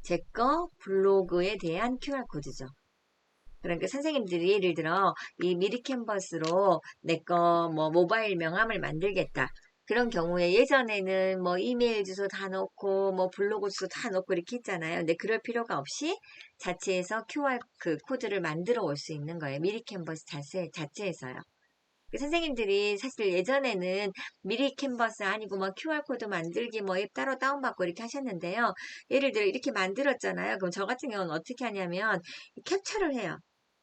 제 거 블로그에 대한 QR코드죠. 그러니까 선생님들이 예를 들어 이 미리 캔버스로 내 거 모바일 명함을 만들겠다. 그런 경우에 예전에는 이메일 주소 다 넣고 블로그 주소 다 넣고 이렇게 했잖아요. 근데 그럴 필요가 없이 자체에서 QR 코드를 만들어 올 수 있는 거예요. 미리 캔버스 자체에서요. 선생님들이 사실 예전에는 미리 캔버스 아니고 뭐 QR코드 만들기 뭐 앱 따로 다운받고 이렇게 하셨는데요. 예를 들어 이렇게 만들었잖아요. 그럼 저 같은 경우는 어떻게 하냐면 캡처를 해요.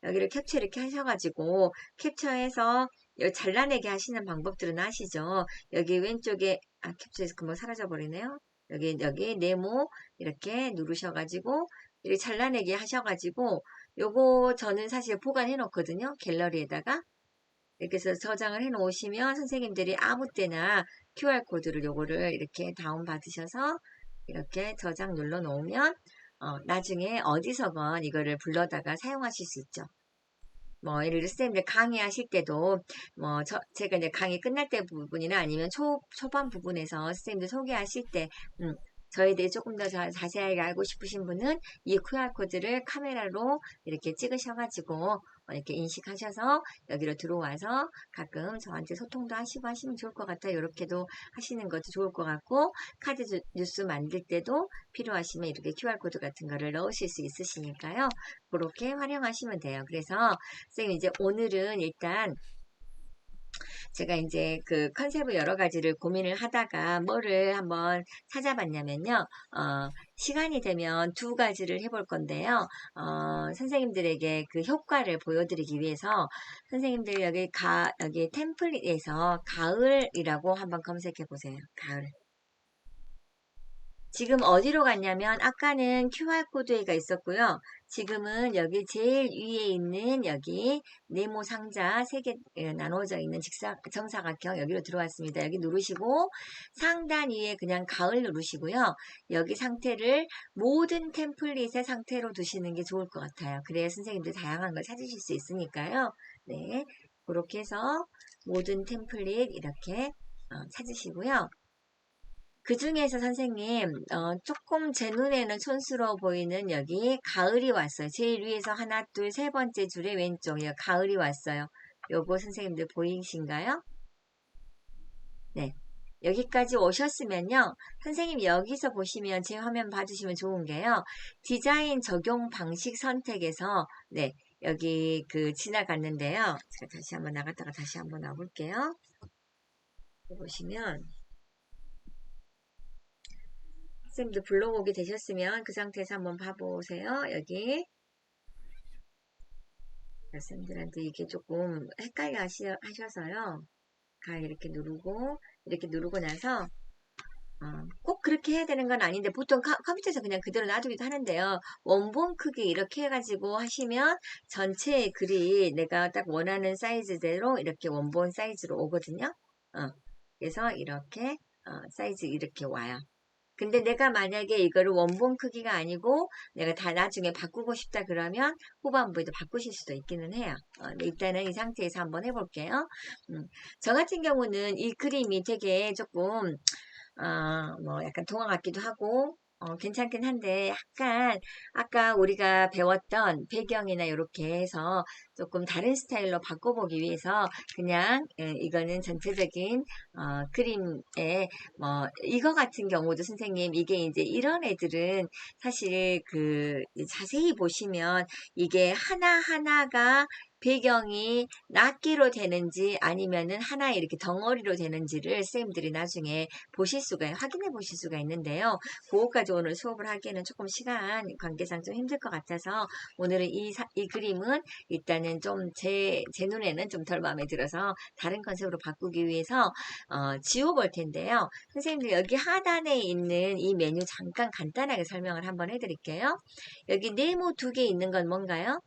여기를 캡처 이렇게 하셔가지고 캡처해서 여기 잘라내게 하시는 방법들은 아시죠? 여기 왼쪽에 캡처해서 금방 사라져버리네요. 여기 네모 이렇게 누르셔가지고 이렇게 잘라내게 하셔가지고 요거 저는 사실 보관해 놓거든요. 갤러리에다가 이렇게 해서 저장을 해 놓으시면 선생님들이 아무 때나 QR코드를 요거를 이렇게 다운 받으셔서 이렇게 저장 눌러 놓으면 나중에 어디서건 이거를 불러다가 사용하실 수 있죠. 뭐 예를 들어 선생님들 강의하실 때도 뭐 제가 이제 강의 끝날 때 부분이나 아니면 초반 부분에서 선생님들 소개하실 때 저에 대해 조금 더 자세하게 알고 싶으신 분은 이 QR코드를 카메라로 이렇게 찍으셔가지고 이렇게 인식하셔서 여기로 들어와서 가끔 저한테 소통도 하시고 하시면 좋을 것 같아요. 이렇게도 하시는 것도 좋을 것 같고 카드 뉴스 만들 때도 필요하시면 이렇게 QR코드 같은 거를 넣으실 수 있으시니까요. 그렇게 활용하시면 돼요. 그래서 선생님 이제 오늘은 일단 제가 이제 그 컨셉을 여러 가지를 고민을 하다가 뭐를 한번 찾아봤냐면요. 시간이 되면 두 가지를 해볼 건데요. 선생님들에게 그 효과를 보여드리기 위해서 선생님들 여기 템플릿에서 가을이라고 한번 검색해 보세요. 가을. 지금 어디로 갔냐면 아까는 QR코드가 있었고요. 지금은 여기 제일 위에 있는 여기 네모 상자 3개 나눠져 있는 정사각형 여기로 들어왔습니다. 여기 누르시고 상단 위에 그냥 가을 누르시고요. 여기 상태를 모든 템플릿의 상태로 두시는 게 좋을 것 같아요. 그래야 선생님들 다양한 걸 찾으실 수 있으니까요. 네, 그렇게 해서 모든 템플릿 이렇게 찾으시고요. 그 중에서 선생님 조금 제 눈에는 촌스러워 보이는 여기 가을이 왔어요. 제일 위에서 하나, 둘, 세 번째 줄에 왼쪽 여기 가을이 왔어요. 요거 선생님들 보이신가요? 네. 여기까지 오셨으면요. 선생님 여기서 보시면 제 화면 봐주시면 좋은 게요. 디자인 적용 방식 선택에서 네 여기 지나갔는데요. 제가 다시 한번 나갔다가 다시 한번 나볼게요. 보시면 선생님들 불러오게 되셨으면 그 상태에서 한번 봐보세요. 여기 선생님들한테 이게 조금 헷갈려 하셔서요. 이렇게 누르고 나서 꼭 그렇게 해야 되는 건 아닌데 보통 컴퓨터에서 그냥 그대로 놔두기도 하는데요. 원본 크기 이렇게 해가지고 하시면 전체의 글이 내가 딱 원하는 사이즈대로 이렇게 원본 사이즈로 오거든요. 그래서 이렇게 사이즈 이렇게 와요. 근데 내가 만약에 이거를 원본 크기가 아니고 내가 다 나중에 바꾸고 싶다 그러면 후반부에도 바꾸실 수도 있기는 해요. 일단은 이 상태에서 한번 해볼게요. 저 같은 경우는 이 그림이 되게 조금 뭐 약간 동화 같기도 하고 괜찮긴 한데 약간 아까 우리가 배웠던 배경이나 이렇게 해서 조금 다른 스타일로 바꿔보기 위해서 그냥 이거는 전체적인 그림에 뭐 이거 같은 경우도 선생님 이게 이제 이런 애들은 사실 자세히 보시면 이게 하나하나가 배경이 낱개로 되는지 아니면은 하나의 이렇게 덩어리로 되는지를 선생님들이 나중에 확인해 보실 수가 있는데요. 그거까지 오늘 수업을 하기에는 조금 시간 관계상 좀 힘들 것 같아서 오늘은 이 그림은 일단은 좀 제 눈에는 좀 덜 마음에 들어서 다른 컨셉으로 바꾸기 위해서 지워볼 텐데요. 선생님들 여기 하단에 있는 이 메뉴 잠깐 간단하게 설명을 한번 해드릴게요. 여기 네모 2개 있는 건 뭔가요?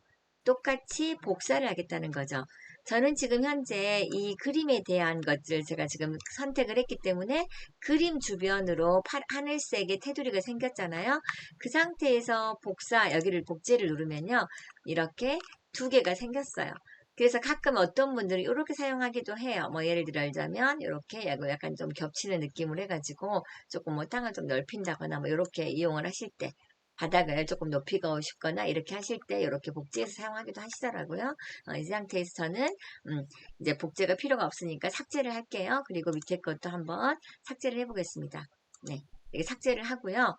똑같이 복사를 하겠다는 거죠. 저는 지금 현재 이 그림에 대한 것을 제가 지금 선택을 했기 때문에 그림 주변으로 하늘색의 테두리가 생겼잖아요. 그 상태에서 여기를 복제를 누르면요. 이렇게 2개가 생겼어요. 그래서 가끔 어떤 분들은 이렇게 사용하기도 해요. 뭐 예를 들자면 이렇게 약간 좀 겹치는 느낌으로 해가지고 조금 뭐 땅을 좀 넓힌다거나 뭐 이렇게 이용을 하실 때 바닥을 조금 높이고 싶거나 이렇게 하실 때 이렇게 복제해서 사용하기도 하시더라고요. 이 상태에서 저는 이제 복제가 필요가 없으니까 삭제를 할게요. 그리고 밑에 것도 한번 삭제를 해보겠습니다. 네. 이렇게 삭제를 하고요.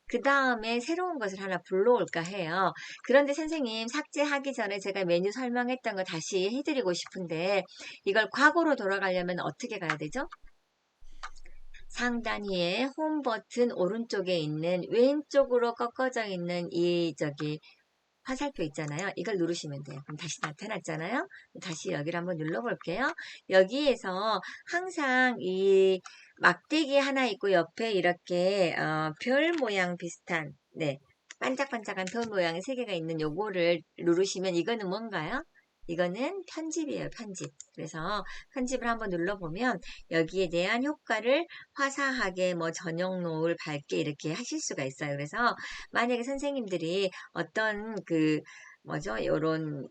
그 다음에 새로운 것을 하나 불러올까 해요. 그런데 선생님 삭제하기 전에 제가 메뉴 설명했던 거 다시 해드리고 싶은데 이걸 과거로 돌아가려면 어떻게 가야 되죠? 상단 위에 홈 버튼 오른쪽에 있는 왼쪽으로 꺾어져 있는 이 화살표 있잖아요. 이걸 누르시면 돼요. 그럼 다시 나타났잖아요. 다시 여기를 한번 눌러볼게요. 여기에서 항상 이 막대기 하나 있고 옆에 이렇게 별 모양 비슷한 반짝반짝한 별 모양의 세 개가 있는 요거를 누르시면 이거는 뭔가요? 이거는 편집이에요. 편집. 그래서 편집을 한번 눌러보면 여기에 대한 효과를 화사하게 전용 노을 밝게 이렇게 하실 수가 있어요. 그래서 만약에 선생님들이 어떤 요런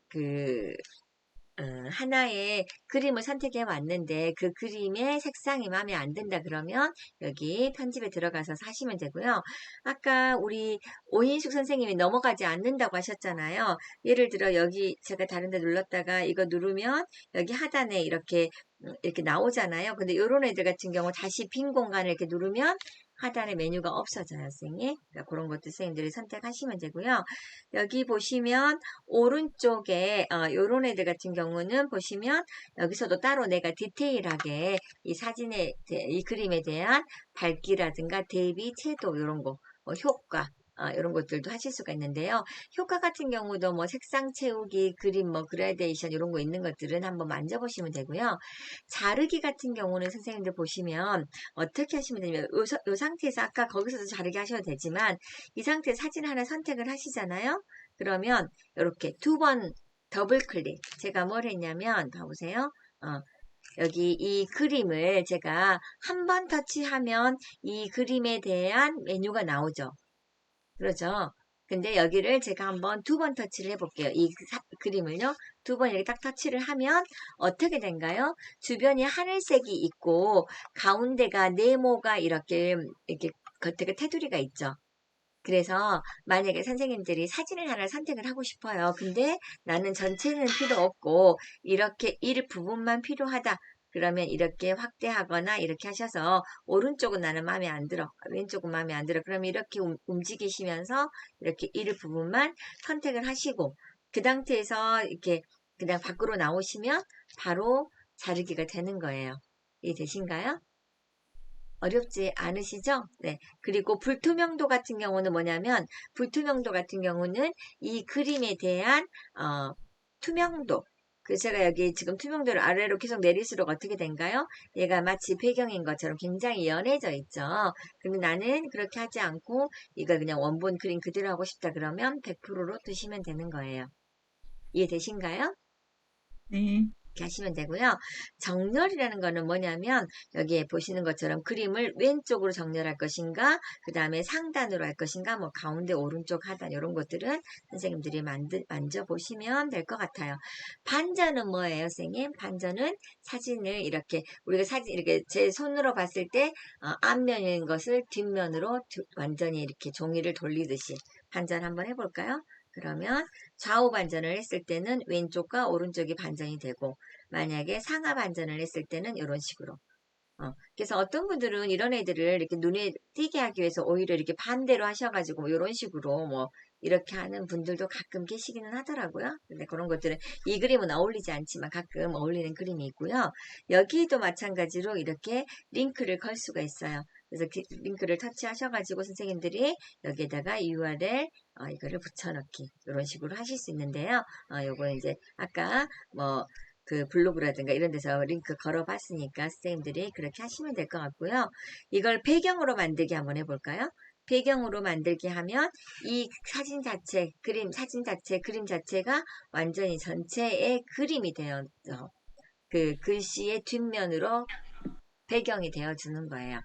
하나의 그림을 선택해 왔는데 그 그림의 색상이 마음에 안 든다 그러면 여기 편집에 들어가서 하시면 되고요. 아까 우리 오인숙 선생님이 넘어가지 않는다고 하셨잖아요. 예를 들어 여기 제가 다른 데 눌렀다가 이거 누르면 여기 하단에 이렇게 나오잖아요. 근데 요런 애들 같은 경우 다시 빈 공간을 이렇게 누르면 하단에 메뉴가 없어져요, 선생님. 그러니까 그런 것도 선생님들이 선택하시면 되고요. 여기 보시면 오른쪽에 요런 애들 같은 경우는 보시면 여기서도 따로 내가 디테일하게 이 그림에 대한 밝기라든가 대비, 채도 요런 거, 효과 이런 것들도 하실 수가 있는데요. 효과 같은 경우도 색상 채우기, 그림 그라데이션 이런 거 있는 것들은 한번 만져보시면 되고요. 자르기 같은 경우는 선생님들 보시면 어떻게 하시면 되냐면 요 상태에서 아까 거기서도 자르기 하셔도 되지만 이 상태에서 사진 하나 선택을 하시잖아요. 그러면 이렇게 두 번 더블 클릭. 제가 뭘 했냐면 봐보세요. 여기 이 그림을 제가 한 번 터치하면 이 그림에 대한 메뉴가 나오죠. 그러죠. 근데 여기를 제가 한번 두 번 터치를 해볼게요. 이 그림을요. 두 번 이렇게 딱 터치를 하면 어떻게 된가요? 주변이 하늘색이 있고 가운데가 네모가 이렇게 겉에 테두리가 있죠. 그래서 만약에 선생님들이 사진을 하나 선택을 하고 싶어요. 근데 나는 전체는 필요 없고 이렇게 일부분만 필요하다. 그러면 이렇게 확대하거나 이렇게 하셔서 오른쪽은 나는 마음에 안 들어. 왼쪽은 마음에 안 들어. 그러면 이렇게 움직이시면서 이렇게 일부분만 선택을 하시고 그 상태에서 이렇게 그냥 밖으로 나오시면 바로 자르기가 되는 거예요. 이해되신가요? 어렵지 않으시죠? 네. 그리고 불투명도 같은 경우는 뭐냐면, 불투명도 같은 경우는 이 그림에 대한, 투명도. 그래서 제가 여기 지금 투명도를 아래로 계속 내릴수록 어떻게 된가요? 얘가 마치 배경인 것처럼 굉장히 연해져 있죠. 근데 나는 그렇게 하지 않고, 이거 그냥 원본 그림 그대로 하고 싶다 그러면 100%로 두시면 되는 거예요. 이해되신가요? 네. 이렇게 하시면 되고요. 정렬이라는 거는 뭐냐면 여기에 보시는 것처럼 그림을 왼쪽으로 정렬할 것인가 그 다음에 상단으로 할 것인가 가운데 오른쪽 하단 이런 것들은 선생님들이 만져보시면 될 것 같아요. 반전은 뭐예요, 선생님? 반전은 사진을 이렇게 우리가 사진 이렇게 제 손으로 봤을 때 앞면인 것을 뒷면으로 완전히 이렇게 종이를 돌리듯이 반전 한번 해볼까요? 그러면 좌우 반전을 했을 때는 왼쪽과 오른쪽이 반전이 되고 만약에 상하 반전을 했을 때는 이런 식으로 그래서 어떤 분들은 이런 애들을 이렇게 눈에 띄게 하기 위해서 오히려 이렇게 반대로 하셔가지고 이런 식으로 이렇게 하는 분들도 가끔 계시기는 하더라고요. 근데 그런 것들은 이 그림은 어울리지 않지만 가끔 어울리는 그림이 있고요. 여기도 마찬가지로 이렇게 링크를 걸 수가 있어요. 그래서 링크를 터치하셔가지고 선생님들이 여기에다가 URL 이거를 붙여넣기 이런 식으로 하실 수 있는데요. 요거는 이제 아까 그 블로그라든가 이런 데서 링크 걸어봤으니까 선생님들이 그렇게 하시면 될 것 같고요. 이걸 배경으로 만들기 한번 해볼까요? 배경으로 만들기 하면 이 사진 자체, 그림 자체가 완전히 전체의 그림이 되어서 그 글씨의 뒷면으로 배경이 되어주는 거예요.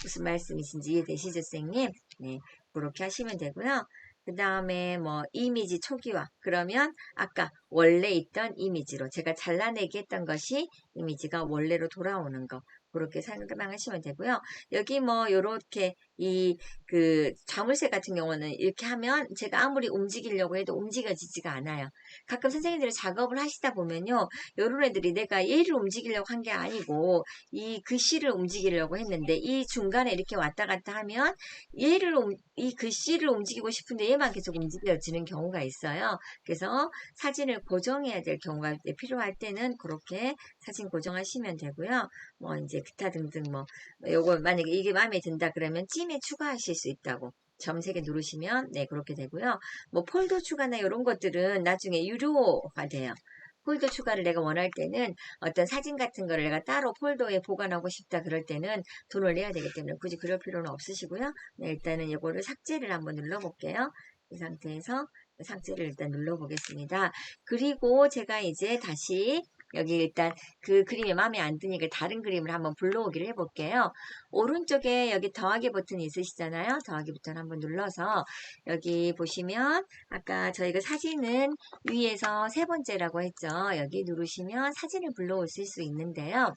무슨 말씀이신지 이해되시죠, 선생님? 네, 그렇게 하시면 되고요. 그 다음에 이미지 초기화. 그러면 아까 원래 있던 이미지로 제가 잘라내기 했던 것이 이미지가 원래로 돌아오는 거. 그렇게 설명하시면 되고요. 여기 요렇게 그 자물쇠 같은 경우는 이렇게 하면 제가 아무리 움직이려고 해도 움직여지지가 않아요. 가끔 선생님들이 작업을 하시다 보면요. 요런 애들이 내가 얘를 움직이려고 한 게 아니고 이 글씨를 움직이려고 했는데 이 중간에 이렇게 왔다 갔다 하면 이 글씨를 움직이고 싶은데 얘만 계속 움직여지는 경우가 있어요. 그래서 사진을 고정해야 될 경우가 필요할 때는 그렇게 사진 고정하시면 되고요. 뭐 이제 기타 등등 뭐 요거 만약에 이게 마음에 든다 그러면 찜에 추가하실 수 있다고. 점 3개 누르시면 네 그렇게 되고요. 뭐 폴더 추가나 이런 것들은 나중에 유료가 돼요. 폴더 추가를 내가 원할 때는 어떤 사진 같은 거를 내가 따로 폴더에 보관하고 싶다 그럴 때는 돈을 내야 되기 때문에 굳이 그럴 필요는 없으시고요. 네, 일단은 이거를 삭제를 한번 눌러볼게요. 이 상태에서 삭제를 일단 눌러보겠습니다. 그리고 제가 이제 다시 여기 일단 그 그림이 마음에 안 드니까 다른 그림을 한번 불러오기를 해볼게요. 오른쪽에 여기 더하기 버튼이 있으시잖아요. 더하기 버튼 한번 눌러서 여기 보시면 아까 저희가 사진은 위에서 3번째라고 했죠. 여기 누르시면 사진을 불러오실 수 있는데요.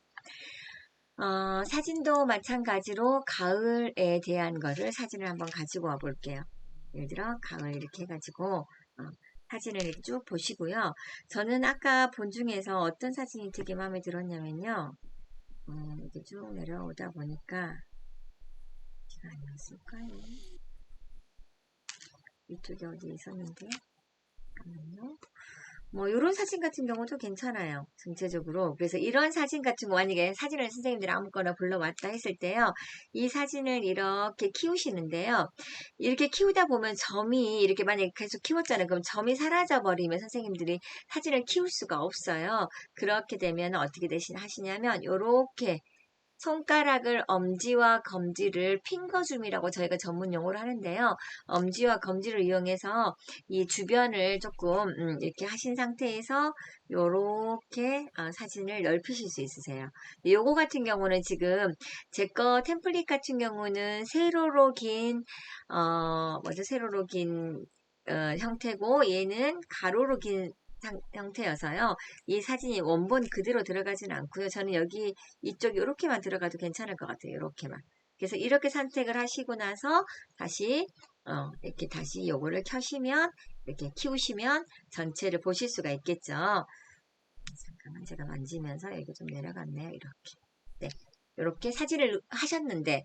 사진도 마찬가지로 가을에 대한 거를 사진을 한번 가지고 와 볼게요. 예를 들어 가을 이렇게 해가지고 사진을 이렇게 쭉 보시고요. 저는 아까 본 중에서 어떤 사진이 되게 마음에 들었냐면요. 이렇게 쭉 내려오다 보니까 제가 아니었을까요? 이쪽에 어디 있었는데 잠깐만요. 뭐 이런 사진 같은 경우도 괜찮아요. 전체적으로. 그래서 이런 사진 같은 거 만약에 사진을 선생님들이 아무거나 불러왔다 했을 때요. 이 사진을 이렇게 키우시는데요. 이렇게 키우다 보면 점이 이렇게 만약에 계속 키웠잖아요. 그럼 점이 사라져 버리면 선생님들이 사진을 키울 수가 없어요. 그렇게 되면 어떻게 하시냐면 요렇게 손가락을 엄지와 검지를 핑거줌이라고 저희가 전문 용어로 하는데요. 엄지와 검지를 이용해서 이 주변을 조금 이렇게 하신 상태에서 요렇게 사진을 넓히실 수 있으세요. 요거 같은 경우는 지금 제 거 템플릿 같은 경우는 세로로 긴 세로로 긴 형태고 얘는 가로로 긴 형태여서요. 이 사진이 원본 그대로 들어가지는 않고요. 저는 여기 이쪽 이렇게만 들어가도 괜찮을 것 같아요. 이렇게만. 그래서 이렇게 선택을 하시고 나서 다시 이렇게 다시 요거를 켜시면 이렇게 키우시면 전체를 보실 수가 있겠죠. 잠깐만 제가 만지면서 여기 좀 내려갔네요. 이렇게. 네. 이렇게 사진을 하셨는데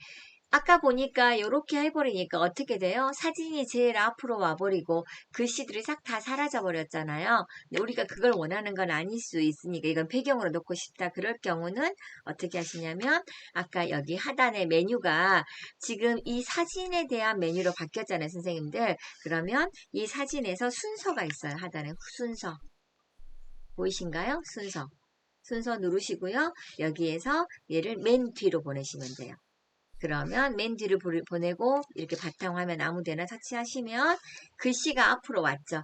아까 보니까 이렇게 해버리니까 어떻게 돼요? 사진이 제일 앞으로 와버리고 글씨들이 싹 다 사라져 버렸잖아요. 근데 우리가 그걸 원하는 건 아닐 수 있으니까 이건 배경으로 놓고 싶다. 그럴 경우는 어떻게 하시냐면 아까 여기 하단에 메뉴가 지금 이 사진에 대한 메뉴로 바뀌었잖아요. 선생님들. 그러면 이 사진에서 순서가 있어요. 하단에 순서. 보이신가요? 순서 누르시고요. 여기에서 얘를 맨 뒤로 보내시면 돼요. 그러면 맨 뒤를 보내고 이렇게 바탕화면 아무데나 터치하시면 글씨가 앞으로 왔죠.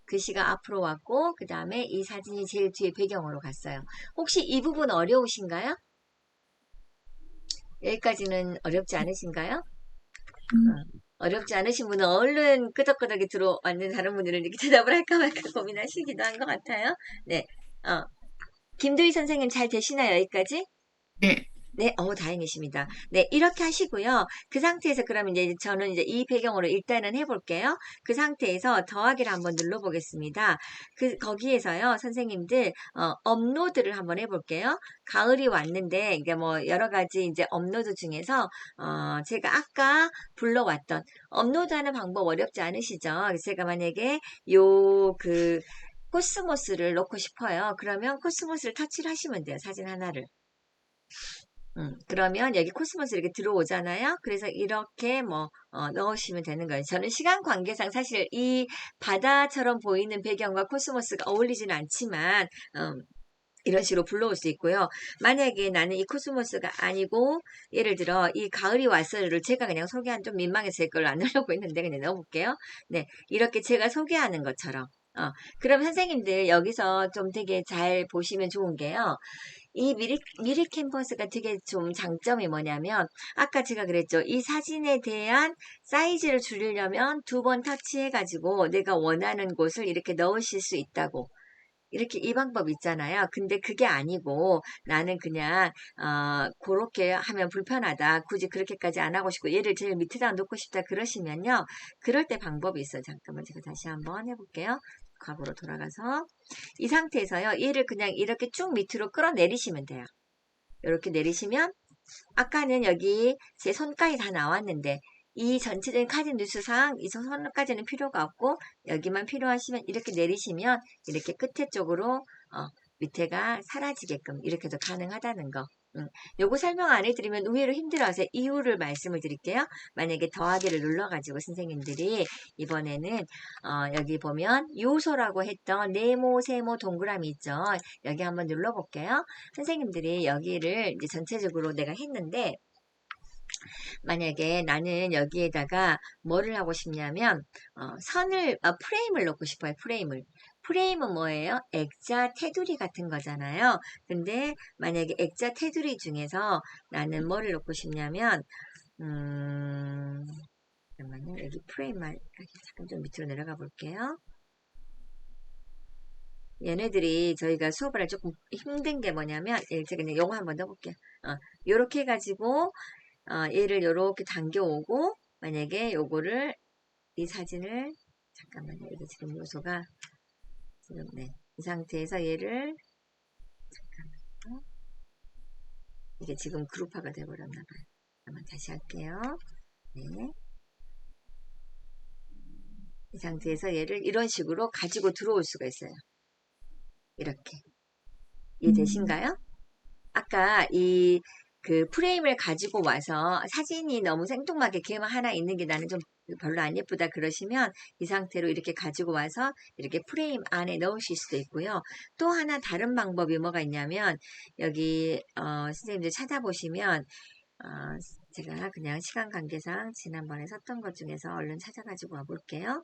글씨가 앞으로 왔고 그 다음에 이 사진이 제일 뒤에 배경으로 갔어요. 혹시 이 부분 어려우신가요? 여기까지는 어렵지 않으신가요? 어렵지 않으신 분은 얼른 끄덕끄덕이 들어왔는 다른 분들은 이렇게 대답을 할까 말까 고민하시기도 한 것 같아요. 네, 김도희 선생님 잘 되시나요? 여기까지? 네. 네, 다행이십니다. 네, 이렇게 하시고요. 그 상태에서 그러면 이제 저는 이제 이 배경으로 일단은 해볼게요. 그 상태에서 더하기를 한번 눌러보겠습니다. 거기에서요, 선생님들, 업로드를 한번 해볼게요. 가을이 왔는데, 이게 뭐 여러 가지 이제 업로드 중에서, 제가 아까 불러왔던, 업로드하는 방법 어렵지 않으시죠? 그래서 제가 만약에 코스모스를 넣고 싶어요. 그러면 코스모스를 터치를 하시면 돼요. 사진 하나를. 그러면 여기 코스모스 이렇게 들어오잖아요. 그래서 이렇게 넣으시면 되는 거예요. 저는 시간 관계상 사실 이 바다처럼 보이는 배경과 코스모스가 어울리지는 않지만, 이런 식으로 불러올 수 있고요. 만약에 나는 이 코스모스가 아니고, 예를 들어, 이 가을이 왔어요를 제가 그냥 좀 민망해서 제 걸로 안 넣으려고 했는데 그냥 넣어볼게요. 네. 이렇게 제가 소개하는 것처럼. 그럼 선생님들 여기서 좀 되게 잘 보시면 좋은 게요. 이 미리 캔버스가 되게 좀 장점이 뭐냐면 아까 제가 그랬죠. 이 사진에 대한 사이즈를 줄이려면 2번 터치해가지고 내가 원하는 곳을 이렇게 넣으실 수 있다고. 이렇게 이 방법 있잖아요. 근데 그게 아니고 나는 그냥 그렇게 하면 불편하다. 굳이 그렇게까지 안 하고 싶고 얘를 제일 밑에다 놓고 싶다 그러시면요. 그럴 때 방법이 있어요. 잠깐만 제가 다시 한번 해볼게요. 과거로 돌아가서 이 상태에서요. 얘를 그냥 이렇게 쭉 밑으로 끌어내리시면 돼요. 이렇게 내리시면 아까는 여기 제 손까지 다 나왔는데 이 전체적인 카드 뉴스상 이 손까지는 필요가 없고 여기만 필요하시면 이렇게 내리시면 이렇게 끝에 쪽으로 밑에가 사라지게끔 이렇게도 가능하다는 거. 요거 설명 안 해드리면 의외로 힘들어서 이유를 말씀을 드릴게요. 만약에 더하기를 눌러가지고 선생님들이 이번에는 여기 보면 요소라고 했던 네모, 세모, 동그라미 있죠. 여기 한번 눌러볼게요. 선생님들이 여기를 이제 전체적으로 내가 했는데 만약에 나는 여기에다가 뭐를 하고 싶냐면 프레임을 넣고 싶어요. 프레임은 뭐예요? 액자 테두리 같은 거잖아요. 근데 만약에 액자 테두리 중에서 나는 뭐를 넣고 싶냐면 잠깐만요. 여기 프레임만 잠깐 좀 밑으로 내려가 볼게요. 얘네들이 저희가 수업을 할 조금 힘든 게 뭐냐면 제가 그냥 요거 한번 넣어볼게요. 요렇게 해가지고 얘를 요렇게 당겨오고 만약에 요거를 이 사진을 잠깐만요. 이게 지금 요소가 지금 이 상태에서 얘를 잠깐만요. 이게 지금 그룹화가 돼버렸나 봐요. 한번 다시 할게요. 네. 이 상태에서 얘를 이런 식으로 가지고 들어올 수가 있어요. 이렇게. 이해되신가요? 아까 그 프레임을 가지고 와서 사진이 너무 생뚱맞게 걔만 하나 있는 게 나는 좀 별로 안 예쁘다 그러시면 이 상태로 이렇게 가지고 와서 이렇게 프레임 안에 넣으실 수도 있고요. 또 하나 다른 방법이 뭐가 있냐면 여기 선생님들 찾아보시면 제가 그냥 시간 관계상 지난번에 썼던 것 중에서 얼른 찾아가지고 와볼게요.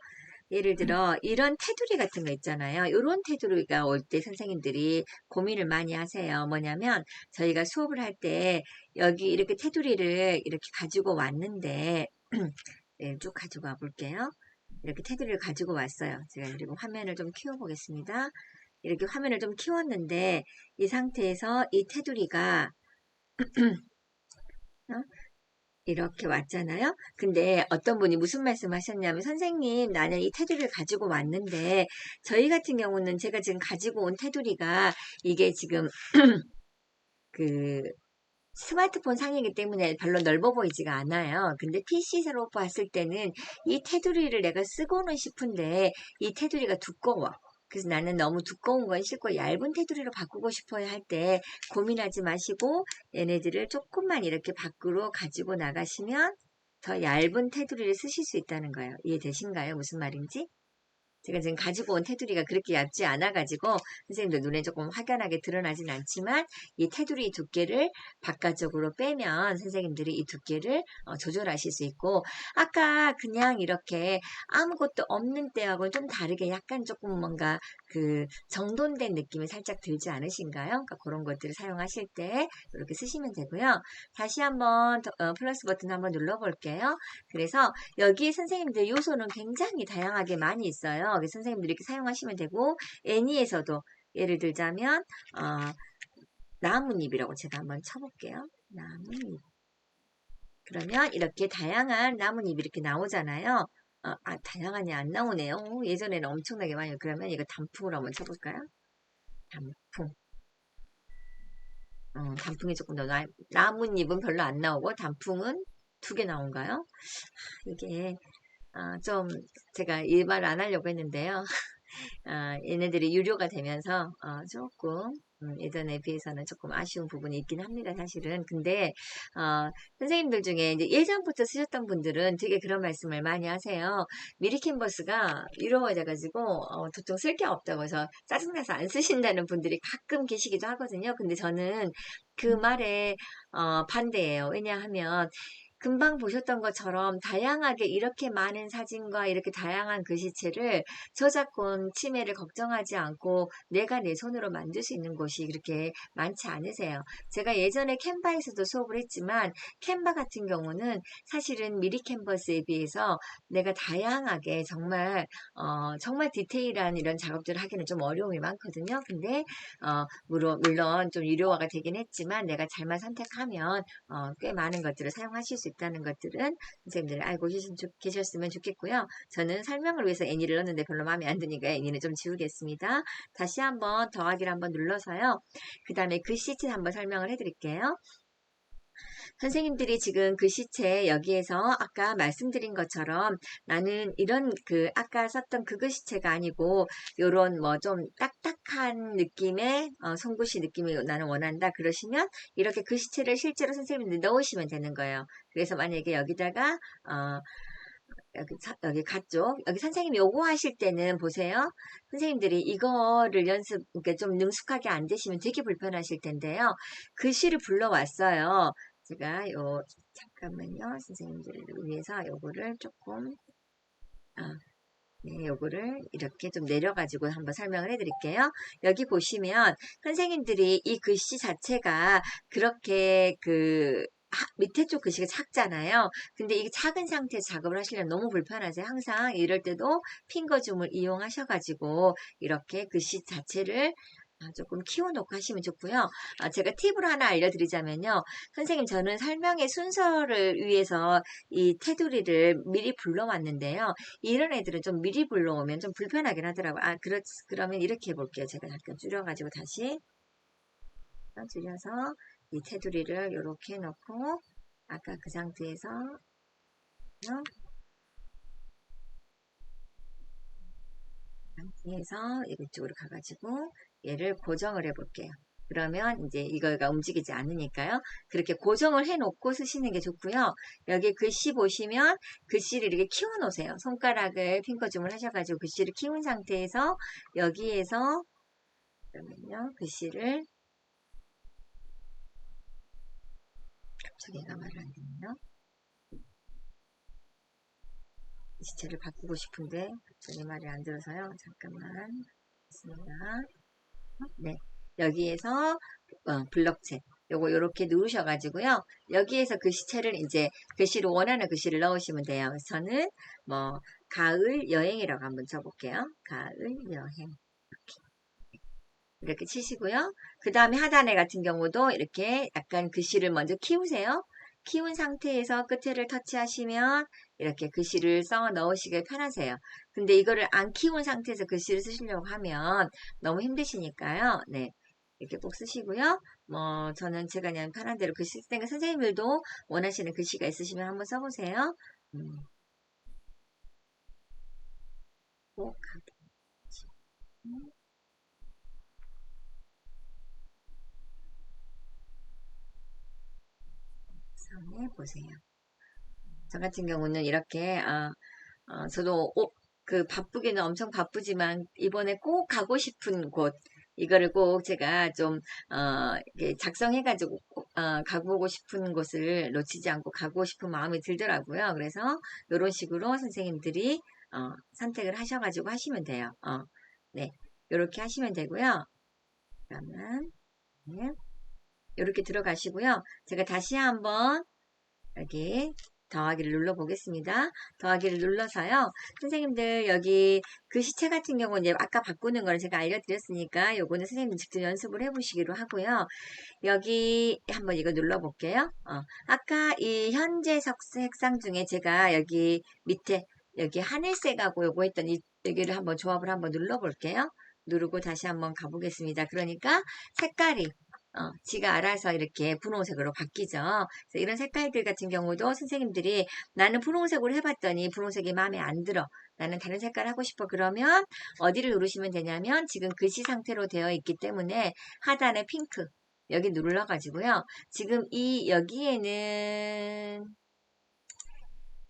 예를 들어 이런 테두리 같은 거 있잖아요. 이런 테두리가 올 때 선생님들이 고민을 많이 하세요. 뭐냐면 저희가 수업을 할 때 여기 이렇게 테두리를 이렇게 가지고 왔는데 네, 쭉 가지고 와볼게요. 이렇게 테두리를 가지고 왔어요. 제가 그리고 화면을 좀 키워보겠습니다. 이렇게 화면을 좀 키웠는데 이 상태에서 이 테두리가 이렇게 왔잖아요. 근데 어떤 분이 무슨 말씀 하셨냐면 선생님 나는 이 테두리를 가지고 왔는데 저희 같은 경우는 제가 지금 가지고 온 테두리가 이게 지금 그 스마트폰 상이기 때문에 별로 넓어 보이지가 않아요. 근데 PC로 봤을 때는 이 테두리를 내가 쓰고는 싶은데 이 테두리가 두꺼워. 그래서 나는 너무 두꺼운 건 싫고 얇은 테두리로 바꾸고 싶어야 할 때 고민하지 마시고 얘네들을 조금만 이렇게 밖으로 가지고 나가시면 더 얇은 테두리를 쓰실 수 있다는 거예요. 이해되신가요? 무슨 말인지? 제가 지금 가지고 온 테두리가 그렇게 얇지 않아가지고 선생님들 눈에 조금 확연하게 드러나진 않지만 이 테두리 두께를 바깥쪽으로 빼면 선생님들이 이 두께를 조절하실 수 있고 아까 그냥 이렇게 아무것도 없는 때하고는 좀 다르게 약간 조금 뭔가 그 정돈된 느낌이 살짝 들지 않으신가요? 그러니까 그런 것들을 사용하실 때 이렇게 쓰시면 되고요. 다시 한번 플러스 버튼 한번 눌러볼게요. 그래서 여기 선생님들 요소는 굉장히 다양하게 많이 있어요. 선생님들이 이렇게 사용하시면 되고 애니에서도 예를 들자면 나뭇잎이라고 제가 한번 쳐볼게요. 나뭇잎. 그러면 이렇게 다양한 나뭇잎이 이렇게 나오잖아요. 다양한이 안 나오네요. 예전에는 엄청나게 많이. 그러면 이거 단풍으로 한번 쳐볼까요? 단풍. 단풍이 조금 더 나뭇잎은 별로 안 나오고 단풍은 2개 나온가요? 이게 좀 제가 이 말 안 하려고 했는데요. 얘네들이 유료가 되면서 조금 예전에 비해서는 조금 아쉬운 부분이 있긴 합니다. 사실은. 근데 선생님들 중에 이제 예전부터 쓰셨던 분들은 되게 그런 말씀을 많이 하세요. 미리 캔버스가 유료화돼가지고 도통 쓸 게 없다고 해서 짜증나서 안 쓰신다는 분들이 가끔 계시기도 하거든요. 근데 저는 그 말에 반대예요. 왜냐하면 금방 보셨던 것처럼 다양하게 이렇게 많은 사진과 이렇게 다양한 글씨체를 저작권 침해를 걱정하지 않고 내가 내 손으로 만들 수 있는 곳이 그렇게 많지 않으세요. 제가 예전에 캔바에서도 수업을 했지만 캔바 같은 경우는 사실은 미리 캔버스에 비해서 내가 다양하게 정말 정말 디테일한 이런 작업들을 하기는 좀 어려움이 많거든요. 근데 물론 좀 유료화가 되긴 했지만 내가 잘만 선택하면 꽤 많은 것들을 사용하실 수 있다는 것들은 선생님들 알고 계셨으면 좋겠고요. 저는 설명을 위해서 애니를 넣었는데 별로 마음에 안 드니까 애니는 좀 지우겠습니다. 다시 한번 더하기를 한번 눌러서요. 그 다음에 글씨체 한번 설명을 해드릴게요. 선생님들이 지금 글씨체 여기에서 아까 말씀드린 것처럼 나는 이런 아까 썼던 그 글씨체가 아니고 요런 뭐 좀 딱딱한 느낌의 손글씨 느낌이 나는 원한다 그러시면 이렇게 글씨체를 실제로 선생님들 넣으시면 되는 거예요. 그래서 만약에 여기다가 여기 갔죠. 여기 선생님이 요거 하실 때는 보세요. 선생님들이 이거를 그러니까 좀 능숙하게 안 되시면 되게 불편하실 텐데요. 글씨를 불러왔어요. 제가 잠깐만요. 선생님들을 위해서 요거를 조금, 네, 요거를 이렇게 좀 내려가지고 한번 설명을 해드릴게요. 여기 보시면 선생님들이 이 글씨 자체가 그렇게 밑에 쪽 글씨가 작잖아요. 근데 이게 작은 상태에서 작업을 하시려면 너무 불편하세요. 항상 이럴 때도 핑거줌을 이용하셔가지고 이렇게 글씨 자체를 조금 키워놓고 하시면 좋고요. 제가 팁을 하나 알려드리자면요. 선생님 저는 설명의 순서를 위해서 이 테두리를 미리 불러왔는데요. 이런 애들은 좀 미리 불러오면 좀 불편하긴 하더라고요. 그러면 이렇게 해볼게요. 제가 잠깐 줄여가지고 다시 줄여서 이 테두리를 이렇게 놓고 아까 그 상태에서 이쪽으로 가가지고 얘를 고정을 해볼게요. 그러면 이제 이거가 움직이지 않으니까요. 그렇게 고정을 해놓고 쓰시는 게 좋고요. 여기 글씨 보시면 글씨를 이렇게 키워 놓으세요. 손가락을 핑거줌을 하셔가지고 글씨를 키운 상태에서 여기에서 그러면요 글씨를 갑자기 얘가 말을 안 듣네요. 시체를 바꾸고 싶은데 갑자기 말이 안 들어서요. 잠깐만 있습니다. 네, 여기에서 블럭체 요거 요렇게 누르셔가지고요. 여기에서 글씨체를 이제 글씨로 원하는 글씨를 넣으시면 돼요. 그래서 저는 뭐 가을 여행이라고 한번 쳐볼게요. 가을 여행 이렇게 치시고요. 그 다음에 하단에 같은 경우도 이렇게 약간 글씨를 먼저 키우세요. 키운 상태에서 끝에를 터치하시면 이렇게 글씨를 써 넣으시길 편하세요. 근데 이거를 안 키운 상태에서 글씨를 쓰시려고 하면 너무 힘드시니까요. 네. 이렇게 꼭 쓰시고요. 뭐 저는 제가 그냥 편한 대로 글씨 쓸 테니까 선생님들도 원하시는 글씨가 있으시면 한번 써보세요. 꼭 보세요. 저 같은 경우는 이렇게 저도 바쁘기는 엄청 바쁘지만 이번에 꼭 가고 싶은 곳 이거를 꼭 제가 좀 이렇게 작성해가지고 가보고 싶은 곳을 놓치지 않고 가고 싶은 마음이 들더라고요. 그래서 이런 식으로 선생님들이 선택을 하셔가지고 하시면 돼요. 네, 이렇게 하시면 되고요. 그러면 네, 이렇게 들어가시고요. 제가 다시 한번 여기 더하기를 눌러 보겠습니다. 더하기를 눌러서요. 선생님들 여기 글씨체 같은 경우는 이제 아까 바꾸는 걸 제가 알려드렸으니까 요거는 선생님 직접 연습을 해보시기로 하고요. 여기 한번 이거 눌러 볼게요. 아까 이 현재 색상 중에 제가 여기 밑에 여기 하늘색하고 요거 했던 여기를 한번 조합을 한번 눌러 볼게요. 누르고 다시 한번 가보겠습니다. 그러니까 색깔이 지가 알아서 이렇게 분홍색으로 바뀌죠. 그래서 이런 색깔들 같은 경우도 선생님들이 나는 분홍색으로 해봤더니 분홍색이 마음에 안 들어. 나는 다른 색깔 하고 싶어. 그러면 어디를 누르시면 되냐면 지금 글씨 상태로 되어 있기 때문에 하단에 핑크 여기 눌러가지고요. 지금 여기에는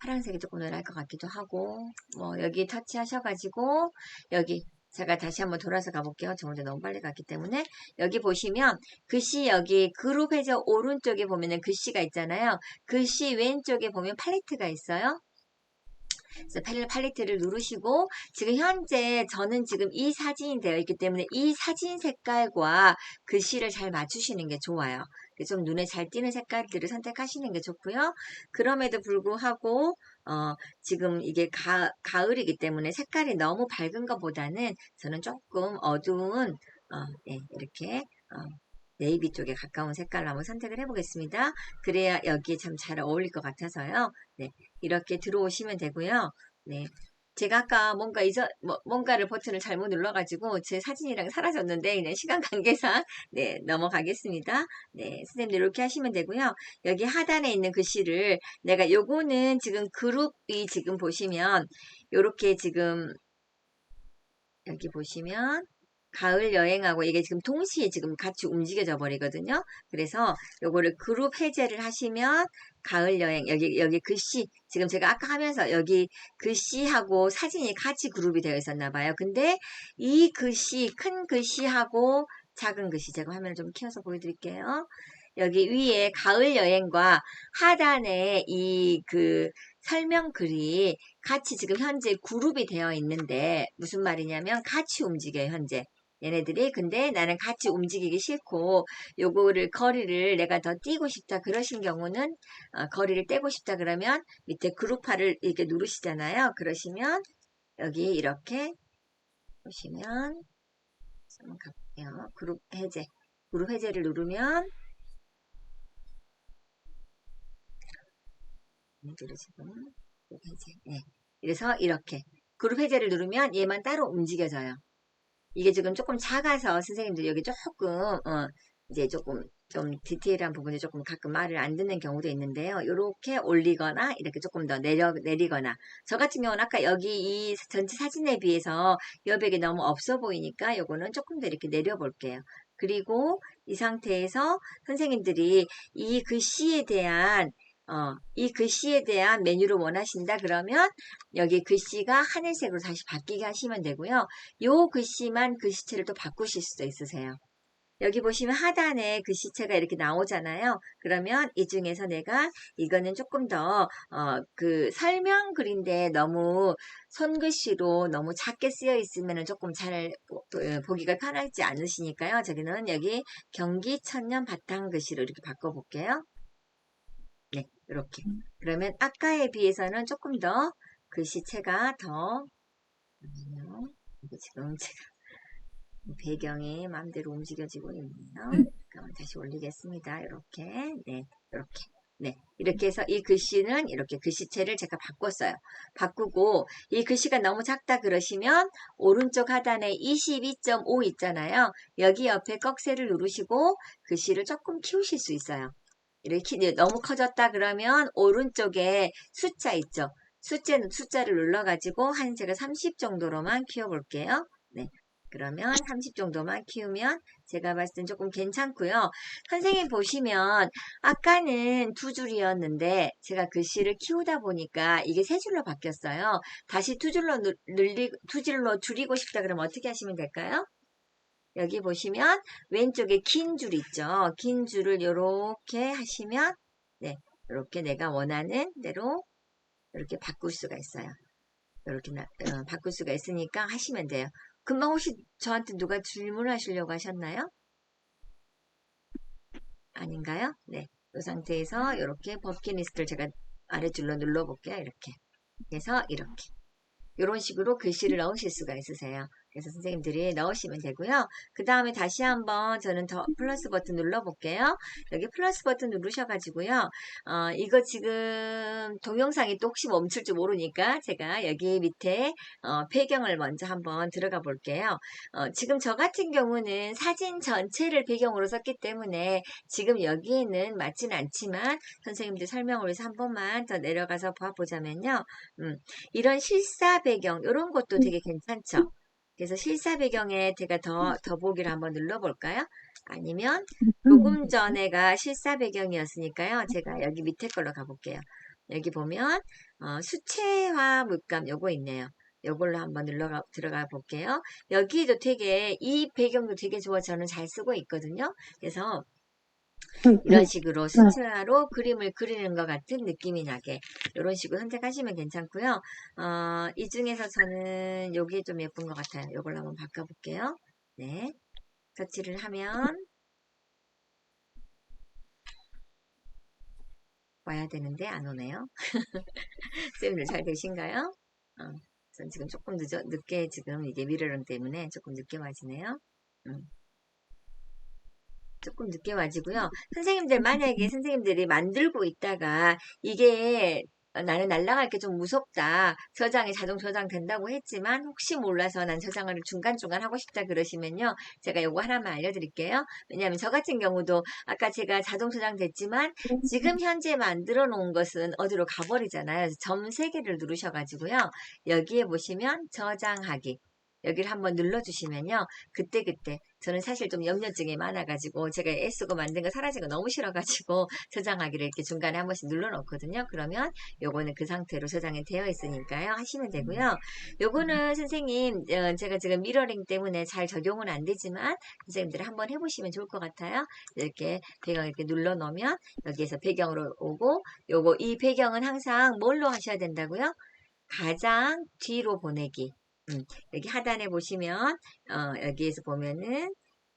파란색이 조금 더 나을 것 같기도 하고 뭐 여기 터치하셔가지고 여기 제가 다시 한번 돌아서 가볼게요. 저 혼자 너무 빨리 갔기 때문에. 여기 보시면 글씨 여기 그룹 해제 오른쪽에 보면은 글씨가 있잖아요. 글씨 왼쪽에 보면 팔레트가 있어요. 그래서 팔레트를 누르시고 지금 현재 저는 지금 이 사진이 되어 있기 때문에 이 사진 색깔과 글씨를 잘 맞추시는 게 좋아요. 좀 눈에 잘 띄는 색깔들을 선택하시는 게 좋고요. 그럼에도 불구하고 지금 이게 가을이기 때문에 색깔이 너무 밝은 것보다는 저는 조금 어두운 네, 이렇게 네이비 쪽에 가까운 색깔로 한번 선택을 해보겠습니다. 그래야 여기에 참 잘 어울릴 것 같아서요. 네, 이렇게 들어오시면 되고요. 네, 제가 아까 뭔가를 버튼을 잘못 눌러가지고 제 사진이랑 사라졌는데 그냥 시간 관계상 네, 넘어가겠습니다. 네, 선생님들 이렇게 하시면 되고요. 여기 하단에 있는 글씨를 내가 요거는 지금 그룹이 지금 보시면 요렇게 지금 여기 보시면 가을 여행하고 이게 지금 동시에 지금 같이 움직여져 버리거든요. 그래서 요거를 그룹 해제를 하시면 가을 여행 여기 글씨 지금 제가 아까 하면서 여기 글씨하고 사진이 같이 그룹이 되어 있었나 봐요. 근데 이 글씨 큰 글씨하고 작은 글씨 제가 화면을 좀 키워서 보여드릴게요. 여기 위에 가을 여행과 하단에 이 설명글이 같이 지금 현재 그룹이 되어 있는데 무슨 말이냐면 같이 움직여요 현재. 얘네들이 근데 나는 같이 움직이기 싫고 요거를 거리를 내가 더 띄고 싶다 그러신 경우는 거리를 떼고 싶다 그러면 밑에 그룹화를 이렇게 누르시잖아요. 그러시면 여기 이렇게 보시면 한번 가볼게요. 그룹 해제를 누르면 지금 그룹 해제. 네. 그래서 이렇게 그룹 해제를 누르면 얘만 따로 움직여져요. 이게 지금 조금 작아서 선생님들이 여기 조금 이제 조금 좀 디테일한 부분에 조금 가끔 말을 안 듣는 경우도 있는데요. 이렇게 올리거나 이렇게 조금 더 내리거나 저 같은 경우는 아까 여기 이 전체 사진에 비해서 여백이 너무 없어 보이니까 요거는 조금 더 이렇게 내려 볼게요. 그리고 이 상태에서 선생님들이 이 글씨에 대한 메뉴를 원하신다 그러면 여기 글씨가 하늘색으로 다시 바뀌게 하시면 되고요. 요 글씨만 글씨체를 또 바꾸실 수도 있으세요. 여기 보시면 하단에 글씨체가 이렇게 나오잖아요. 그러면 이 중에서 내가 이거는 조금 더 설명글인데 너무 손글씨로 너무 작게 쓰여 있으면 조금 잘 보기가 편하지 않으시니까요. 저기는 여기 경기 천년 바탕글씨로 이렇게 바꿔볼게요. 네, 이렇게. 그러면 아까에 비해서는 조금 더 글씨체가 더, 이게 지금 제가 배경이 마음대로 움직여지고 있네요. 그럼 다시 올리겠습니다. 이렇게, 네, 이렇게. 네, 이렇게 해서 이 글씨는 이렇게 글씨체를 제가 바꿨어요. 바꾸고 이 글씨가 너무 작다 그러시면 오른쪽 하단에 22.5 있잖아요. 여기 옆에 꺽쇠를 누르시고 글씨를 조금 키우실 수 있어요. 이렇게 너무 커졌다 그러면 오른쪽에 숫자 있죠. 숫자를 눌러가지고 한 제가 30 정도로만 키워볼게요. 네. 그러면 30 정도만 키우면 제가 봤을 땐 조금 괜찮고요. 선생님 보시면 아까는 2줄이었는데 제가 글씨를 키우다 보니까 이게 3줄로 바뀌었어요. 다시 2줄로 줄이고 싶다 그러면 어떻게 하시면 될까요? 여기 보시면 왼쪽에 긴 줄 있죠. 긴 줄을 이렇게 하시면 네, 이렇게 내가 원하는 대로 이렇게 바꿀 수가 있어요. 이렇게 바꿀 수가 있으니까 하시면 돼요. 금방 혹시 저한테 누가 질문하시려고 하셨나요? 아닌가요? 네, 이 상태에서 이렇게 버킷리스트를 제가 아래줄로 눌러볼게요. 이렇게 그래서 이렇게 이런 식으로 글씨를 넣으실 수가 있으세요. 그래서 선생님들이 넣으시면 되고요. 그 다음에 다시 한번 저는 더 플러스 버튼 눌러볼게요. 여기 플러스 버튼 누르셔가지고요. 이거 지금 동영상이 또 혹시 멈출지 모르니까 제가 여기 밑에 배경을 먼저 한번 들어가 볼게요. 지금 저 같은 경우는 사진 전체를 배경으로 썼기 때문에 지금 여기에는 맞지는 않지만 선생님들 설명을 위해서 한 번만 더 내려가서 봐보자면요. 이런 실사 배경 이런 것도 되게 괜찮죠. 그래서 실사 배경에 제가 더보기를 한번 눌러볼까요? 아니면 조금 전에가 실사 배경이었으니까요. 제가 여기 밑에 걸로 가볼게요. 여기 보면 수채화 물감 요거 있네요. 요걸로 한번 들어가 볼게요. 여기도 되게, 이 배경도 되게 좋아. 저는 잘 쓰고 있거든요. 그래서 이런 식으로 수채화로 그림을 그리는 것 같은 느낌이 나게 이런 식으로 선택하시면 괜찮고요. 이 중에서 저는 요게 좀 예쁜 것 같아요. 요걸로 한번 바꿔볼게요. 네, 터치를 하면 와야 되는데 안 오네요. 쌤들 잘 되신가요? 전 지금 조금 늦게 지금 이게 미러링 때문에 조금 늦게 와지네요. 조금 늦게 와지고요. 선생님들 만약에 선생님들이 만들고 있다가 이게 나는 날아갈 게 좀 무섭다. 저장이 자동 저장 된다고 했지만 혹시 몰라서 난 저장을 중간중간 하고 싶다 그러시면요. 제가 요거 하나만 알려드릴게요. 왜냐하면 저 같은 경우도 아까 제가 자동 저장 됐지만 지금 현재 만들어 놓은 것은 어디로 가버리잖아요. 그래서 점 3개를 누르셔가지고요. 여기에 보시면 저장하기. 여기를 한번 눌러주시면요. 그때그때 저는 사실 좀 염려증이 많아가지고 제가 애쓰고 만든 거 사라진 거 너무 싫어가지고 저장하기를 이렇게 중간에 한 번씩 눌러놓거든요. 그러면 요거는 그 상태로 저장이 되어 있으니까요. 하시면 되고요. 요거는 선생님 제가 지금 미러링 때문에 잘 적용은 안 되지만 선생님들이 한번 해보시면 좋을 것 같아요. 이렇게 배경 이렇게 눌러놓으면 여기에서 배경으로 오고 요거 이 배경은 항상 뭘로 하셔야 된다고요? 가장 뒤로 보내기. 여기 하단에 보시면 여기에서 보면은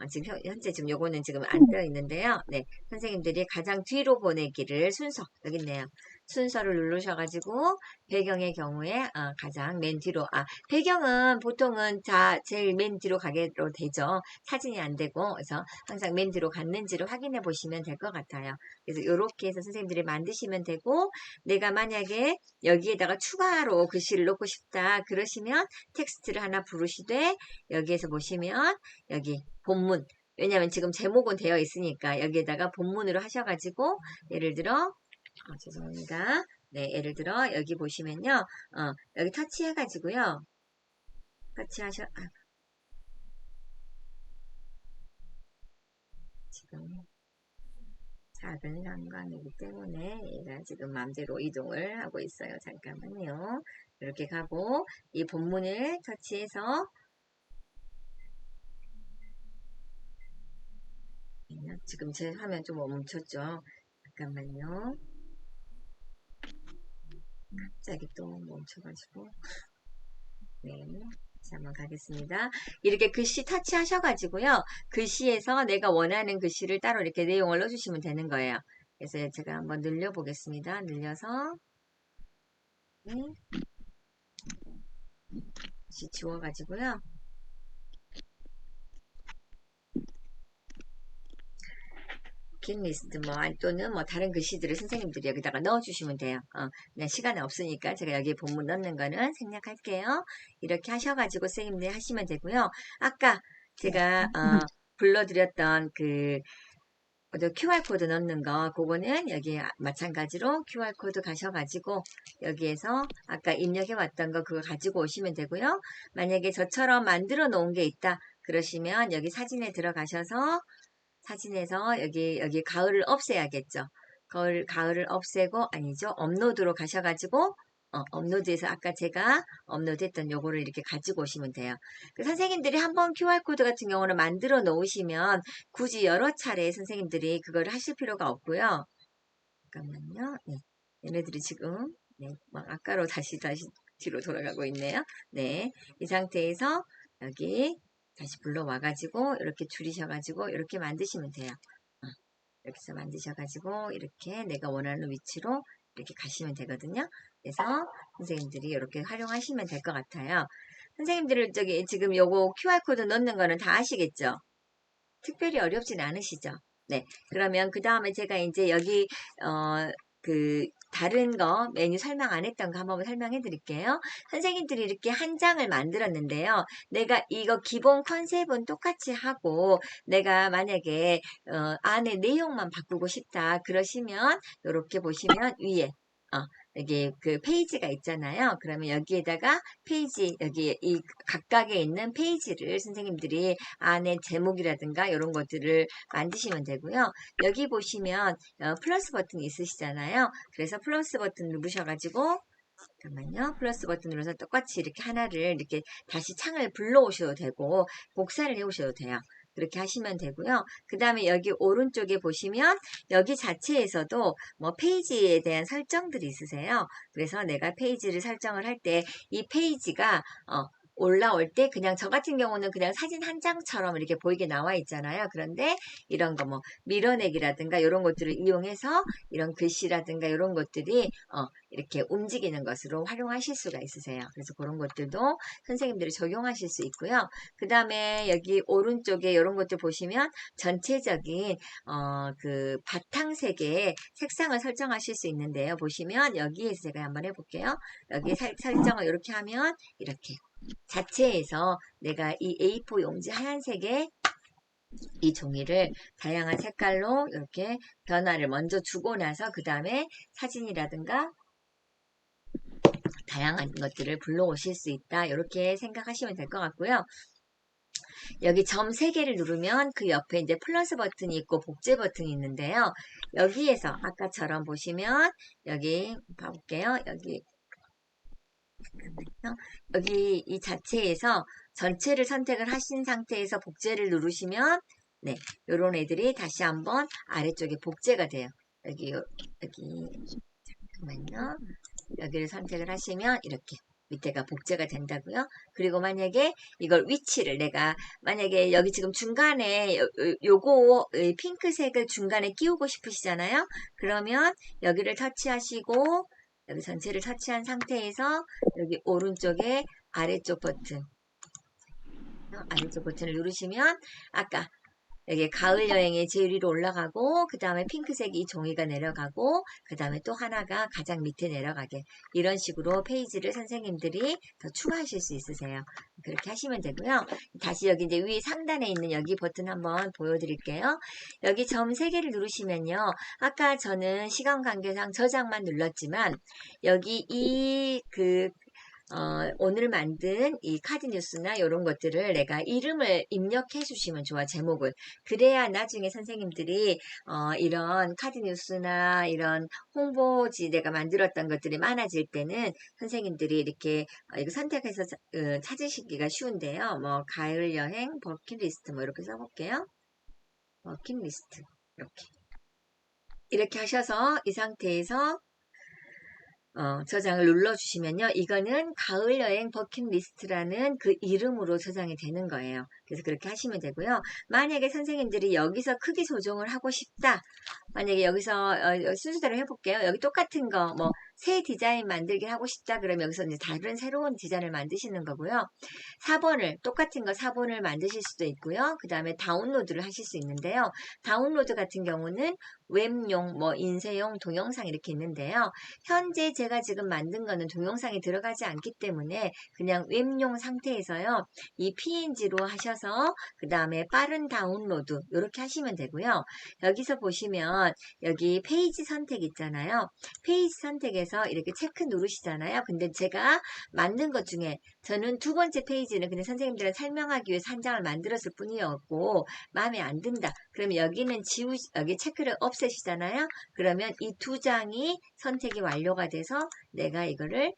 지금 현재 지금 요거는 지금 안 떠 있는데요. 네, 선생님들이 가장 뒤로 보내기를 순서 여기 있네요. 순서를 누르셔가지고 배경의 경우에 가장 맨 뒤로 배경은 보통은 제일 맨 뒤로 가게로 되죠. 사진이 안 되고 그래서 항상 맨 뒤로 갔는지를 확인해 보시면 될 것 같아요. 그래서 이렇게 해서 선생님들이 만드시면 되고 내가 만약에 여기에다가 추가로 글씨를 넣고 싶다 그러시면 텍스트를 하나 부르시되 여기에서 보시면 여기 본문 왜냐하면 지금 제목은 되어 있으니까 여기에다가 본문으로 하셔가지고 예를 들어 죄송합니다. 네, 예를 들어 여기 보시면요. 여기 터치해가지고요. 지금 작은 상관이기 때문에 얘가 지금 마음대로 이동을 하고 있어요. 잠깐만요. 이렇게 가고 이 본문을 터치해서 지금 제 화면 좀 멈췄죠. 잠깐만요. 갑자기 또 멈춰가지고 네, 다시 한번 가겠습니다. 이렇게 글씨 터치하셔가지고요. 글씨에서 내가 원하는 글씨를 따로 이렇게 내용을 넣어주시면 되는 거예요. 그래서 제가 한번 늘려보겠습니다. 늘려서 네, 글씨 지워가지고요. 긴 리스트 또는 다른 글씨들을 선생님들이 여기다가 넣어주시면 돼요. 그냥 시간이 없으니까 제가 여기에 본문 넣는 거는 생략할게요. 이렇게 하셔가지고 선생님들 하시면 되고요. 아까 제가 불러드렸던 그 QR코드 넣는 거 그거는 여기 마찬가지로 QR코드 가셔가지고 여기에서 아까 입력해 왔던 거 그거 가지고 오시면 되고요. 만약에 저처럼 만들어 놓은 게 있다 그러시면 여기 사진에 들어가셔서 사진에서 여기 가을을 없애야겠죠. 가을을 없애고 아니죠. 업로드로 가셔가지고 업로드에서 아까 제가 업로드했던 요거를 이렇게 가지고 오시면 돼요. 선생님들이 한번 QR코드 같은 경우는 만들어 놓으시면 굳이 여러 차례 선생님들이 그거를 하실 필요가 없고요. 잠깐만요. 네. 얘네들이 지금 아까로 다시 뒤로 돌아가고 있네요. 네. 이 상태에서 여기 다시 불러와가지고 이렇게 줄이셔가지고 이렇게 만드시면 돼요. 여기서 만드셔가지고 이렇게 내가 원하는 위치로 이렇게 가시면 되거든요. 그래서 선생님들이 이렇게 활용하시면 될 것 같아요. 선생님들 지금 요거 QR코드 넣는 거는 다 아시겠죠? 특별히 어렵진 않으시죠? 네. 그러면 그 다음에 제가 이제 여기 다른 거 메뉴 설명 안 했던 거 한번 설명해 드릴게요. 선생님들이 이렇게 한 장을 만들었는데요. 내가 이거 기본 컨셉은 똑같이 하고 내가 만약에 안에 내용만 바꾸고 싶다 그러시면 이렇게 보시면 위에 여기 그 페이지가 있잖아요. 그러면 여기에다가 페이지 여기 이 각각에 있는 페이지를 선생님들이 안에 제목이라든가 이런 것들을 만드시면 되고요. 여기 보시면 플러스 버튼이 있으시잖아요. 그래서 플러스 버튼 누르셔가지고 잠깐만요. 플러스 버튼 눌러서 똑같이 이렇게 하나를 이렇게 다시 창을 불러오셔도 되고 복사를 해오셔도 돼요. 그렇게 하시면 되고요. 그 다음에 여기 오른쪽에 보시면 여기 자체에서도 뭐 페이지에 대한 설정들이 있으세요. 그래서 내가 페이지를 설정을 할 때 이 페이지가 올라올 때 그냥 저 같은 경우는 그냥 사진 한 장처럼 이렇게 보이게 나와 있잖아요. 그런데 이런 거 뭐 밀어내기라든가 이런 것들을 이용해서 이런 글씨라든가 이런 것들이 이렇게 움직이는 것으로 활용하실 수가 있으세요. 그래서 그런 것들도 선생님들이 적용하실 수 있고요. 그 다음에 여기 오른쪽에 이런 것들 보시면 전체적인 그 바탕색의 색상을 설정하실 수 있는데요. 보시면 여기에서 제가 한번 해볼게요. 여기 설정을 이렇게 하면 이렇게 자체에서 내가 이 A4 용지 하얀색의 이 종이를 다양한 색깔로 이렇게 변화를 먼저 주고 나서 그 다음에 사진이라든가 다양한 것들을 불러오실 수 있다. 이렇게 생각하시면 될 것 같고요. 여기 점 3개를 누르면 그 옆에 이제 플러스 버튼이 있고 복제 버튼이 있는데요. 여기에서 아까처럼 보시면 여기 봐볼게요. 여기 이 자체에서 전체를 선택을 하신 상태에서 복제를 누르시면 네, 요런 애들이 다시 한번 아래쪽에 복제가 돼요. 여기 잠깐만요. 여기를 선택을 하시면 이렇게 밑에가 복제가 된다고요. 그리고 만약에 이걸 위치를 내가 만약에 여기 지금 중간에 요거 핑크색을 중간에 끼우고 싶으시잖아요. 그러면 여기를 터치하시고 여기 전체를 터치한 상태에서 여기 오른쪽에 아래쪽 버튼을 누르시면 아까 여기 가을 여행의 제일 위로 올라가고 그 다음에 핑크색 이 종이가 내려가고 그 다음에 또 하나가 가장 밑에 내려가게 이런 식으로 페이지를 선생님들이 더 추가하실 수 있으세요. 그렇게 하시면 되고요. 다시 여기 이제 위 상단에 있는 여기 버튼 한번 보여드릴게요. 여기 점 3개를 누르시면요. 아까 저는 시간 관계상 저장만 눌렀지만 여기 오늘 만든 이 카드 뉴스나 이런 것들을 내가 이름을 입력해 주시면 좋아, 제목을. 그래야 나중에 선생님들이 이런 카드 뉴스나 이런 홍보지 내가 만들었던 것들이 많아질 때는 선생님들이 이렇게 이거 선택해서 찾으시기가 쉬운데요. 뭐 가을 여행 버킷리스트 뭐 이렇게 써볼게요. 버킷리스트 이렇게 하셔서 이 상태에서 저장을 눌러주시면요. 이거는 가을 여행 버킷리스트라는 그 이름으로 저장이 되는 거예요. 그래서 그렇게 하시면 되고요. 만약에 선생님들이 여기서 크기 조정을 하고 싶다. 만약에 여기서 순서대로 해볼게요. 여기 똑같은 거 뭐 새 디자인 만들기 하고 싶다. 그러면 여기서 이제 다른 새로운 디자인을 만드시는 거고요. 4번을 똑같은 거 4번을 만드실 수도 있고요. 그 다음에 다운로드를 하실 수 있는데요. 다운로드 같은 경우는 웹용, 뭐 인쇄용, 동영상 이렇게 있는데요. 현재 제가 지금 만든 거는 동영상이 들어가지 않기 때문에 그냥 웹용 상태에서요. 이 PNG로 하셔서 그 다음에 빠른 다운로드 이렇게 하시면 되고요. 여기서 보시면 여기 페이지 선택 있잖아요. 페이지 선택에서 이렇게 체크 누르시잖아요. 근데 제가 만든 것 중에 저는 2번째 페이지는 그냥 선생님들한테 설명하기 위해서 한 장을 만들었을 뿐이었고 마음에 안 든다. 그러면 여기는 여기 체크를 없애시잖아요. 그러면 이 2장이 선택이 완료가 돼서 내가 이거를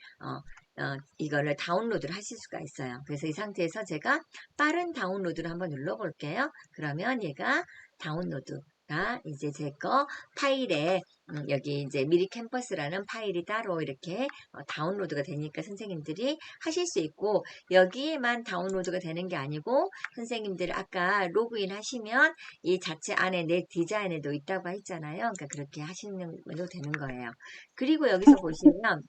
다운로드를 하실 수가 있어요. 그래서 이 상태에서 제가 빠른 다운로드를 한번 눌러볼게요. 그러면 얘가 다운로드가 이제 제 거 파일에 여기 이제 미리 캠퍼스라는 파일이 따로 이렇게 다운로드가 되니까 선생님들이 하실 수 있고 여기에만 다운로드가 되는 게 아니고 선생님들 아까 로그인 하시면 이 자체 안에 내 디자인에도 있다고 했잖아요. 그러니까 그렇게 하시는 것도 되는 거예요. 그리고 여기서 보시면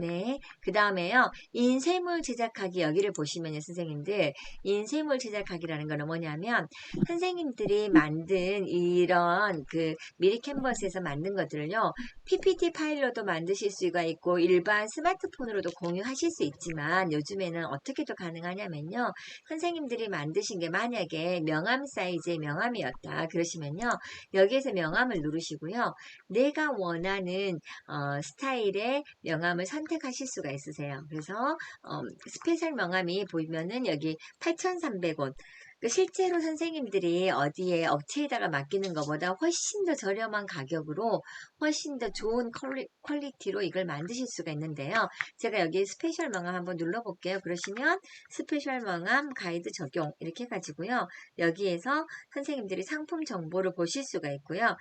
네, 그 다음에요. 인쇄물 제작하기 여기를 보시면요, 선생님들. 인쇄물 제작하기라는 거는 뭐냐면 선생님들이 만든 이런 그 미리 캔버스에서 만든 것들을요. PPT 파일로도 만드실 수가 있고 일반 스마트폰으로도 공유하실 수 있지만 요즘에는 어떻게 또 가능하냐면요. 선생님들이 만드신 게 만약에 명함 사이즈의 명함이었다. 그러시면요. 여기에서 명함을 누르시고요. 내가 원하는 스타일의 명함을 선택하실 수가 있으세요. 그래서 스페셜 명함이 보면은 여기 8,300원 실제로 선생님들이 어디에 업체에다가 맡기는 것보다 훨씬 더 저렴한 가격으로 훨씬 더 좋은 퀄리티로 이걸 만드실 수가 있는데요. 제가 여기 스페셜 명함 한번 눌러볼게요. 그러시면 스페셜 명함 가이드 적용 이렇게 해가지고요. 여기에서 선생님들이 상품 정보를 보실 수가 있고요.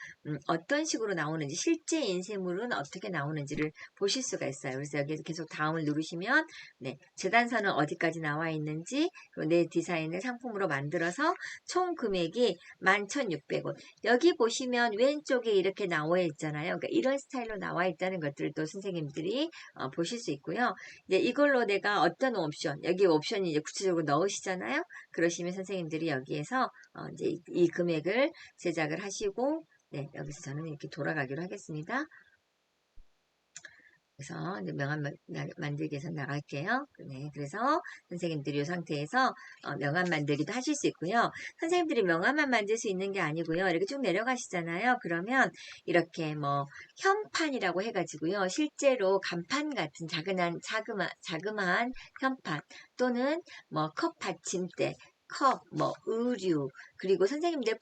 어떤 식으로 나오는지 실제 인쇄물은 어떻게 나오는지를 보실 수가 있어요. 그래서 여기에서 계속 다음을 누르시면 네, 재단서는 어디까지 나와 있는지 그리고 내 디자인을 상품으로 만들어서 총 금액이 11,600원. 여기 보시면 왼쪽에 이렇게 나와 있잖아요. 그러니까 이런 스타일로 나와 있다는 것들도 선생님들이 보실 수 있고요. 이제 이걸로 내가 어떤 옵션, 여기 옵션이 이제 구체적으로 넣으시잖아요. 그러시면 선생님들이 여기에서 이제 이 금액을 제작을 하시고 네, 여기서 저는 이렇게 돌아가기로 하겠습니다. 그래서 이제 명함 만들기 위해서 나갈게요. 네, 그래서 선생님들이 이 상태에서 명함 만들기도 하실 수 있고요. 선생님들이 명함만 만들 수 있는 게 아니고요. 이렇게 쭉 내려가시잖아요. 그러면 이렇게 뭐 현판이라고 해가지고요. 실제로 간판 같은 자그마한 현판 또는 뭐 컵 받침대, 컵, 뭐 의류 그리고 선생님들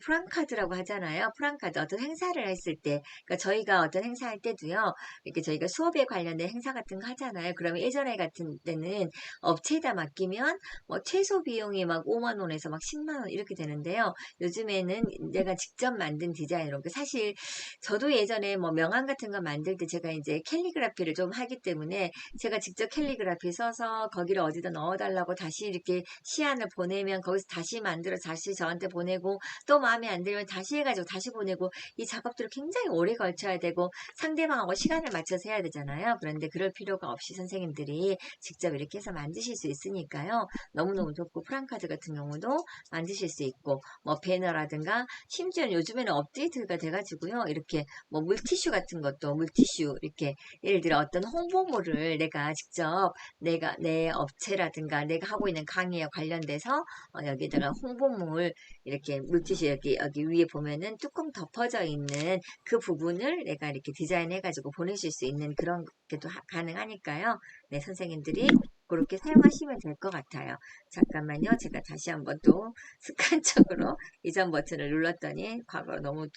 프랑카드라고 하잖아요. 프랑카드 어떤 행사를 했을 때, 그러니까 저희가 어떤 행사할 때도요, 이렇게 저희가 수업에 관련된 행사 같은 거 하잖아요. 그러면 예전에 같은 때는 업체에다 맡기면 뭐 최소 비용이 막 5만 원에서 막 10만 원 이렇게 되는데요. 요즘에는 내가 직접 만든 디자인으로, 사실 저도 예전에 뭐 명함 같은 거 만들 때 제가 이제 캘리그라피를 좀 하기 때문에 제가 직접 캘리그라피 써서 거기를 어디다 넣어달라고 다시 이렇게 시안을 보내면 거기서 다시 만들어 다시 저한테 보내고 또 마음에 안 들면 다시 해가지고 다시 보내고 이 작업들을 굉장히 오래 걸쳐야 되고 상대방하고 시간을 맞춰서 해야 되잖아요. 그런데 그럴 필요가 없이 선생님들이 직접 이렇게 해서 만드실 수 있으니까요. 너무너무 좋고 프랑카드 같은 경우도 만드실 수 있고 뭐 배너라든가 심지어 요즘에는 업데이트가 돼가지고요. 이렇게 뭐 물티슈 같은 것도 물티슈 이렇게 예를 들어 어떤 홍보물을 내가 직접 내가 내 업체라든가 내가 하고 있는 강의에 관련돼서 여기다가 홍보물 이렇게 물티슈 여기 위에 보면은 뚜껑 덮어져 있는 그 부분을 내가 이렇게 디자인해가지고 보내실 수 있는 그런 게도 가능하니까요. 네, 선생님들이 그렇게 사용하시면 될 것 같아요. 잠깐만요. 제가 다시 한번 또 습관적으로 이전 버튼을 눌렀더니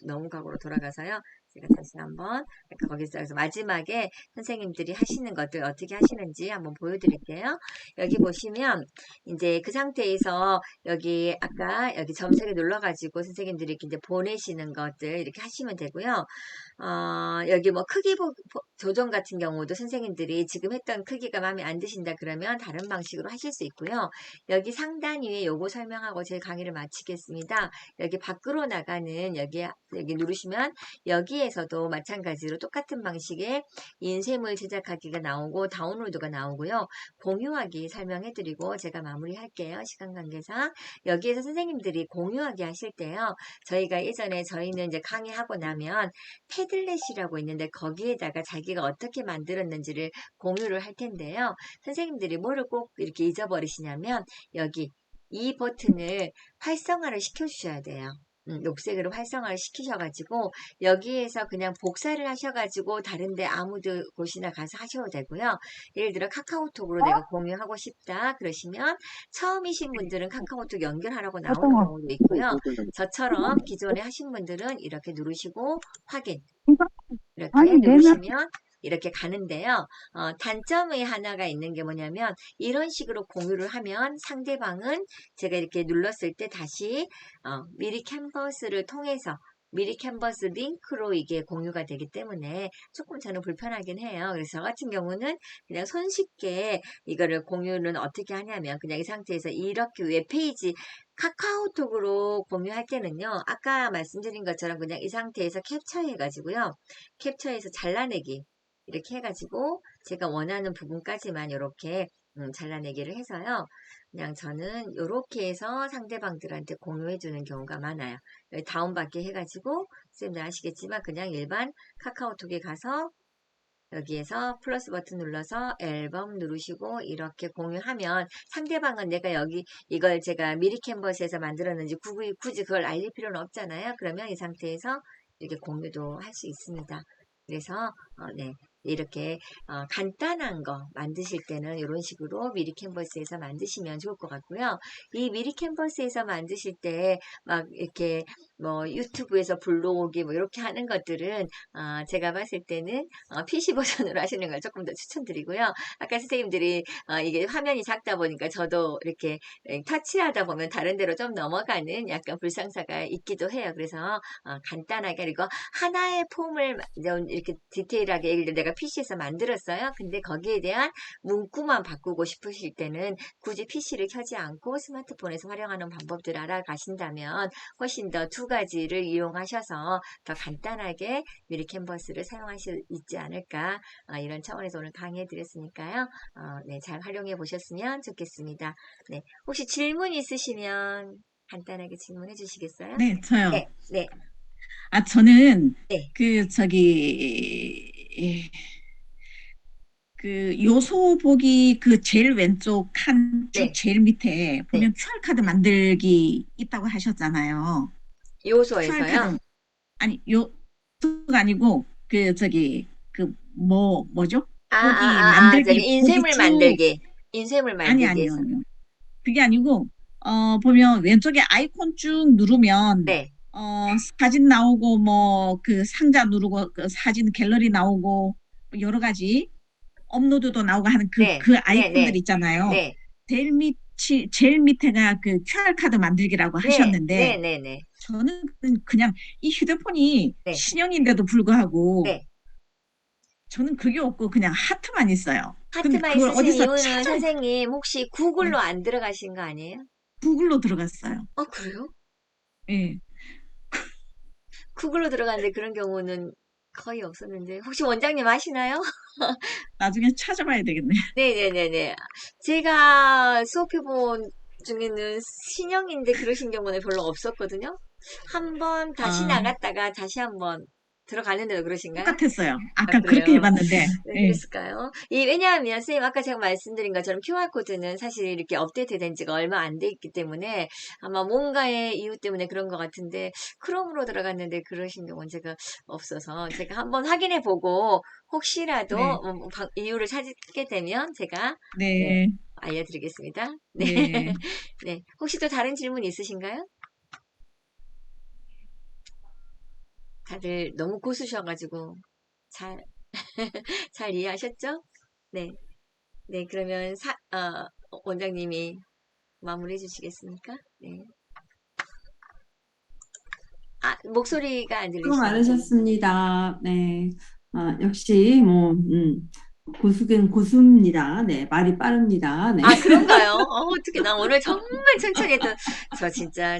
너무 과거로 돌아가서요. 제가 다시 한번 거기서 마지막에 선생님들이 하시는 것들 어떻게 하시는지 한번 보여드릴게요. 여기 보시면 이제 그 상태에서 여기 아까 여기 점색에 눌러가지고 선생님들이 이렇게 이제 보내시는 것들 이렇게 하시면 되고요. 여기 뭐 크기 조정 같은 경우도 선생님들이 지금 했던 크기가 마음에 안 드신다 그러면 다른 방식으로 하실 수 있고요. 여기 상단 위에 요거 설명하고 제 강의를 마치겠습니다. 여기 밖으로 나가는 여기 누르시면 여기에서도 마찬가지로 똑같은 방식의 인쇄물 제작하기가 나오고 다운로드가 나오고요. 공유하기 설명해드리고 제가 마무리할게요. 시간 관계상. 여기에서 선생님들이 공유하기 하실 때요. 저희가 예전에 저희는 이제 강의하고 나면 패들렛이라고 있는데 거기에다가 자기가 어떻게 만들었는지를 공유를 할 텐데요. 선생님들이 뭐를 꼭 이렇게 잊어버리시냐면 여기 이 버튼을 활성화를 시켜주셔야 돼요. 녹색으로 활성화를 시키셔가지고 여기에서 그냥 복사를 하셔가지고 다른데 아무 곳이나 가서 하셔도 되고요. 예를 들어 카카오톡으로 내가 공유하고 싶다 그러시면 처음이신 분들은 카카오톡 연결하라고 나오는 경우도 있고요. 저처럼 기존에 하신 분들은 이렇게 누르시고 확인 이렇게 누르시면 이렇게 가는데요. 단점의 하나가 있는 게 뭐냐면 이런 식으로 공유를 하면 상대방은 제가 이렇게 눌렀을 때 다시 미리 캔버스를 통해서 미리 캔버스 링크로 이게 공유가 되기 때문에 조금 저는 불편하긴 해요. 그래서 저 같은 경우는 그냥 손쉽게 이거를 공유는 어떻게 하냐면 그냥 이 상태에서 이렇게 웹페이지 카카오톡으로 공유할 때는요. 아까 말씀드린 것처럼 그냥 이 상태에서 캡처해가지고요. 캡처해서 잘라내기 이렇게 해가지고 제가 원하는 부분까지만 이렇게 잘라내기를 해서요. 그냥 저는 이렇게 해서 상대방들한테 공유해주는 경우가 많아요. 여기 다운받기 해가지고 선생님들 아시겠지만 그냥 일반 카카오톡에 가서 여기에서 플러스 버튼 눌러서 앨범 누르시고 이렇게 공유하면 상대방은 내가 여기 이걸 제가 미리 캔버스에서 만들었는지 굳이 그걸 알릴 필요는 없잖아요. 그러면 이 상태에서 이렇게 공유도 할 수 있습니다. 그래서 네 이렇게 간단한 거 만드실 때는 이런 식으로 미리 캔버스에서 만드시면 좋을 것 같고요. 이 미리 캔버스에서 만드실 때 막 이렇게 뭐 유튜브에서 불러오기 뭐 이렇게 하는 것들은 제가 봤을 때는 PC 버전으로 하시는 걸 조금 더 추천드리고요. 아까 선생님들이 이게 화면이 작다 보니까 저도 이렇게 터치하다 보면 다른 데로 좀 넘어가는 약간 불상사가 있기도 해요. 그래서 간단하게 그리고 하나의 폼을 좀 이렇게 디테일하게 예를 들어 내가 PC에서 만들었어요. 근데 거기에 대한 문구만 바꾸고 싶으실 때는 굳이 PC를 켜지 않고 스마트폰에서 활용하는 방법들을 알아가신다면 훨씬 더 두 가지를 이용하셔서 더 간단하게 미리 캔버스를 사용하실 수 있지 않을까 이런 차원에서 오늘 강의해 드렸으니까요. 네, 잘 활용해 보셨으면 좋겠습니다. 네, 혹시 질문 있으시면 간단하게 질문해 주시겠어요? 네, 저요. 네, 네, 저는 네, 그 요소 보기 그 제일 왼쪽 칸 쭉 네, 제일 밑에 네. 보면 QR카드 만들기 있다고 하셨잖아요. 요소에서요? QR카드 아니 요소가 아니고 뭐죠? 보기 저기 만들기 보기 인쇄물 쭉 만들기. 인쇄물 아니 만들기 아니요 해서. 아니요. 그게 아니고 보면 왼쪽에 아이콘 쭉 누르면 네, 사진 나오고 뭐 그 상자 누르고 그 사진 갤러리 나오고 뭐 여러 가지 업로드도 나오고 하는 네, 그 네, 아이콘들 네, 있잖아요. 네, 제일 밑에가 그 QR카드 만들기라고 네, 하셨는데 네, 네, 네, 저는 그냥 이 휴대폰이 네, 신형인데도 불구하고 네. 저는 그게 없고 그냥 하트만 있어요. 근데 하트만 그걸 있으신 어디서 이유는 선생님 혹시 네, 구글로 안 들어가신 거 아니에요? 구글로 들어갔어요. 그래요? 예. 구글로 들어갔는데 그런 경우는 거의 없었는데 혹시 원장님 아시나요? 나중에 찾아봐야 되겠네. 네네네네. 제가 수업해본 중에는 신형인데 그러신 경우는 별로 없었거든요. 한번 다시 아, 나갔다가 다시 한번 들어가는데도 그러신가요? 똑같았어요. 아까 그렇게 그래요. 해봤는데, 왜 예. 그랬을까요? 왜냐하면, 선생님, 아까 제가 말씀드린 것처럼 QR코드는 사실 이렇게 업데이트 된 지가 얼마 안 돼 있기 때문에 아마 뭔가의 이유 때문에 그런 것 같은데, 크롬으로 들어갔는데 그러신 경우는 제가 없어서 제가 한번 확인해 보고, 혹시라도 네, 이유를 찾게 되면 제가, 네, 네, 알려드리겠습니다. 네. 네. 네. 혹시 또 다른 질문 있으신가요? 다들 너무 고수셔가지고, 잘, 잘 이해하셨죠? 네. 네, 그러면 원장님이 마무리해 주시겠습니까? 네. 목소리가 안 수고 들리시네요. 많으셨습니다. 네. 역시, 뭐, 고수긴 고수입니다. 네. 말이 빠릅니다. 네. 그런가요? 어떻게, 나 오늘 정말 천천히 했던, 저 진짜,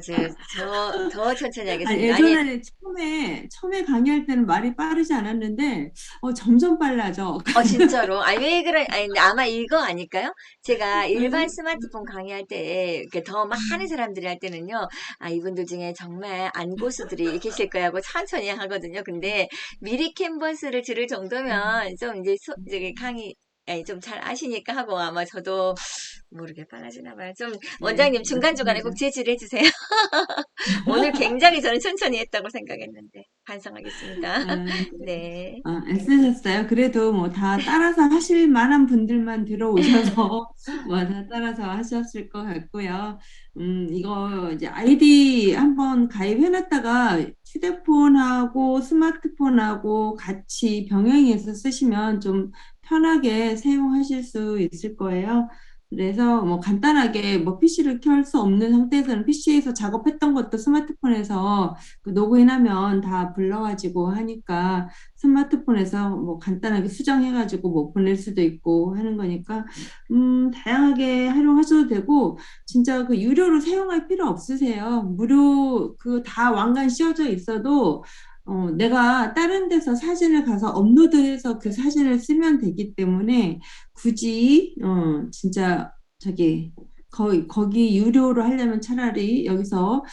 더 천천히 아니, 하겠습니다. 아니, 예전에 처음에 강의할 때는 말이 빠르지 않았는데, 점점 빨라져. 진짜로. 왜 그래? 근데 아마 이거 아닐까요? 제가 일반 음, 스마트폰 강의할 때, 이렇게 더 많은 사람들이 할 때는요, 이분들 중에 정말 안 고수들이 계실 거야 하고 천천히 하거든요. 근데 미리 캔버스를 들을 정도면 좀 이제 저기 강의, 좀 잘 아시니까 하고 아마 저도 모르게 빨라지나 봐요. 좀 네, 원장님 중간중간에 꼭 맞습니다. 제지를 해주세요. 오늘 굉장히 저는 천천히 했다고 생각했는데 반성하겠습니다. 네. 네. 애쓰셨어요. 그래도 뭐 다 따라서 하실 만한 분들만 들어오셔서 뭐 다 따라서 하셨을 것 같고요. 이거 이제 아이디 한번 가입해놨다가 휴대폰하고 스마트폰하고 같이 병행해서 쓰시면 좀 편하게 사용하실 수 있을 거예요. 그래서 뭐 간단하게 뭐 PC를 켤 수 없는 상태에서는 PC에서 작업했던 것도 스마트폰에서 그 로그인하면 다 불러가지고 하니까 스마트폰에서 뭐 간단하게 수정해가지고 뭐 보낼 수도 있고 하는 거니까 다양하게 활용하셔도 되고 진짜 그 유료로 사용할 필요 없으세요. 무료 그 다 왕관 씌워져 있어도 내가 다른 데서 사진을 가서 업로드해서 그 사진을 쓰면 되기 때문에 굳이 진짜 저기 거기 유료로 하려면 차라리 여기서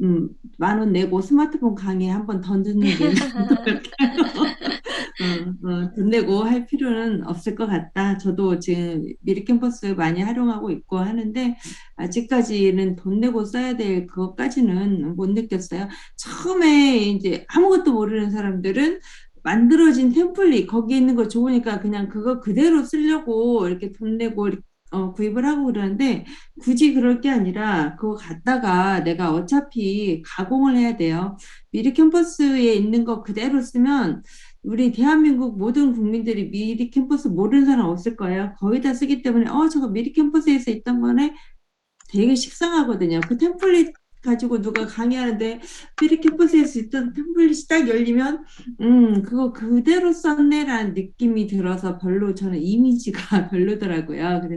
음, 10,000원 내고 스마트폰 강의 한번 더 듣는 게 나은 것 같아요. 돈 내고 할 필요는 없을 것 같다. 저도 지금 미리 캠퍼스 많이 활용하고 있고 하는데 아직까지는 돈 내고 써야 될 그것까지는 못 느꼈어요. 처음에 이제 아무것도 모르는 사람들은 만들어진 템플릿 거기 있는 거 좋으니까 그냥 그거 그대로 쓰려고 이렇게 돈 내고 구입을 하고 그러는데 굳이 그럴 게 아니라 그거 갖다가 내가 어차피 가공을 해야 돼요. 미리 캠퍼스에 있는 거 그대로 쓰면 우리 대한민국 모든 국민들이 미리 캠퍼스 모르는 사람 없을 거예요. 거의 다 쓰기 때문에 저거 미리 캠퍼스에서 있던 거네 되게 식상하거든요. 그 템플릿 가지고 누가 강의하는데 미리 캠퍼스에서 있던 템플릿이 딱 열리면 그거 그대로 썼네라는 느낌이 들어서 별로 저는 이미지가 별로더라고요. 그래서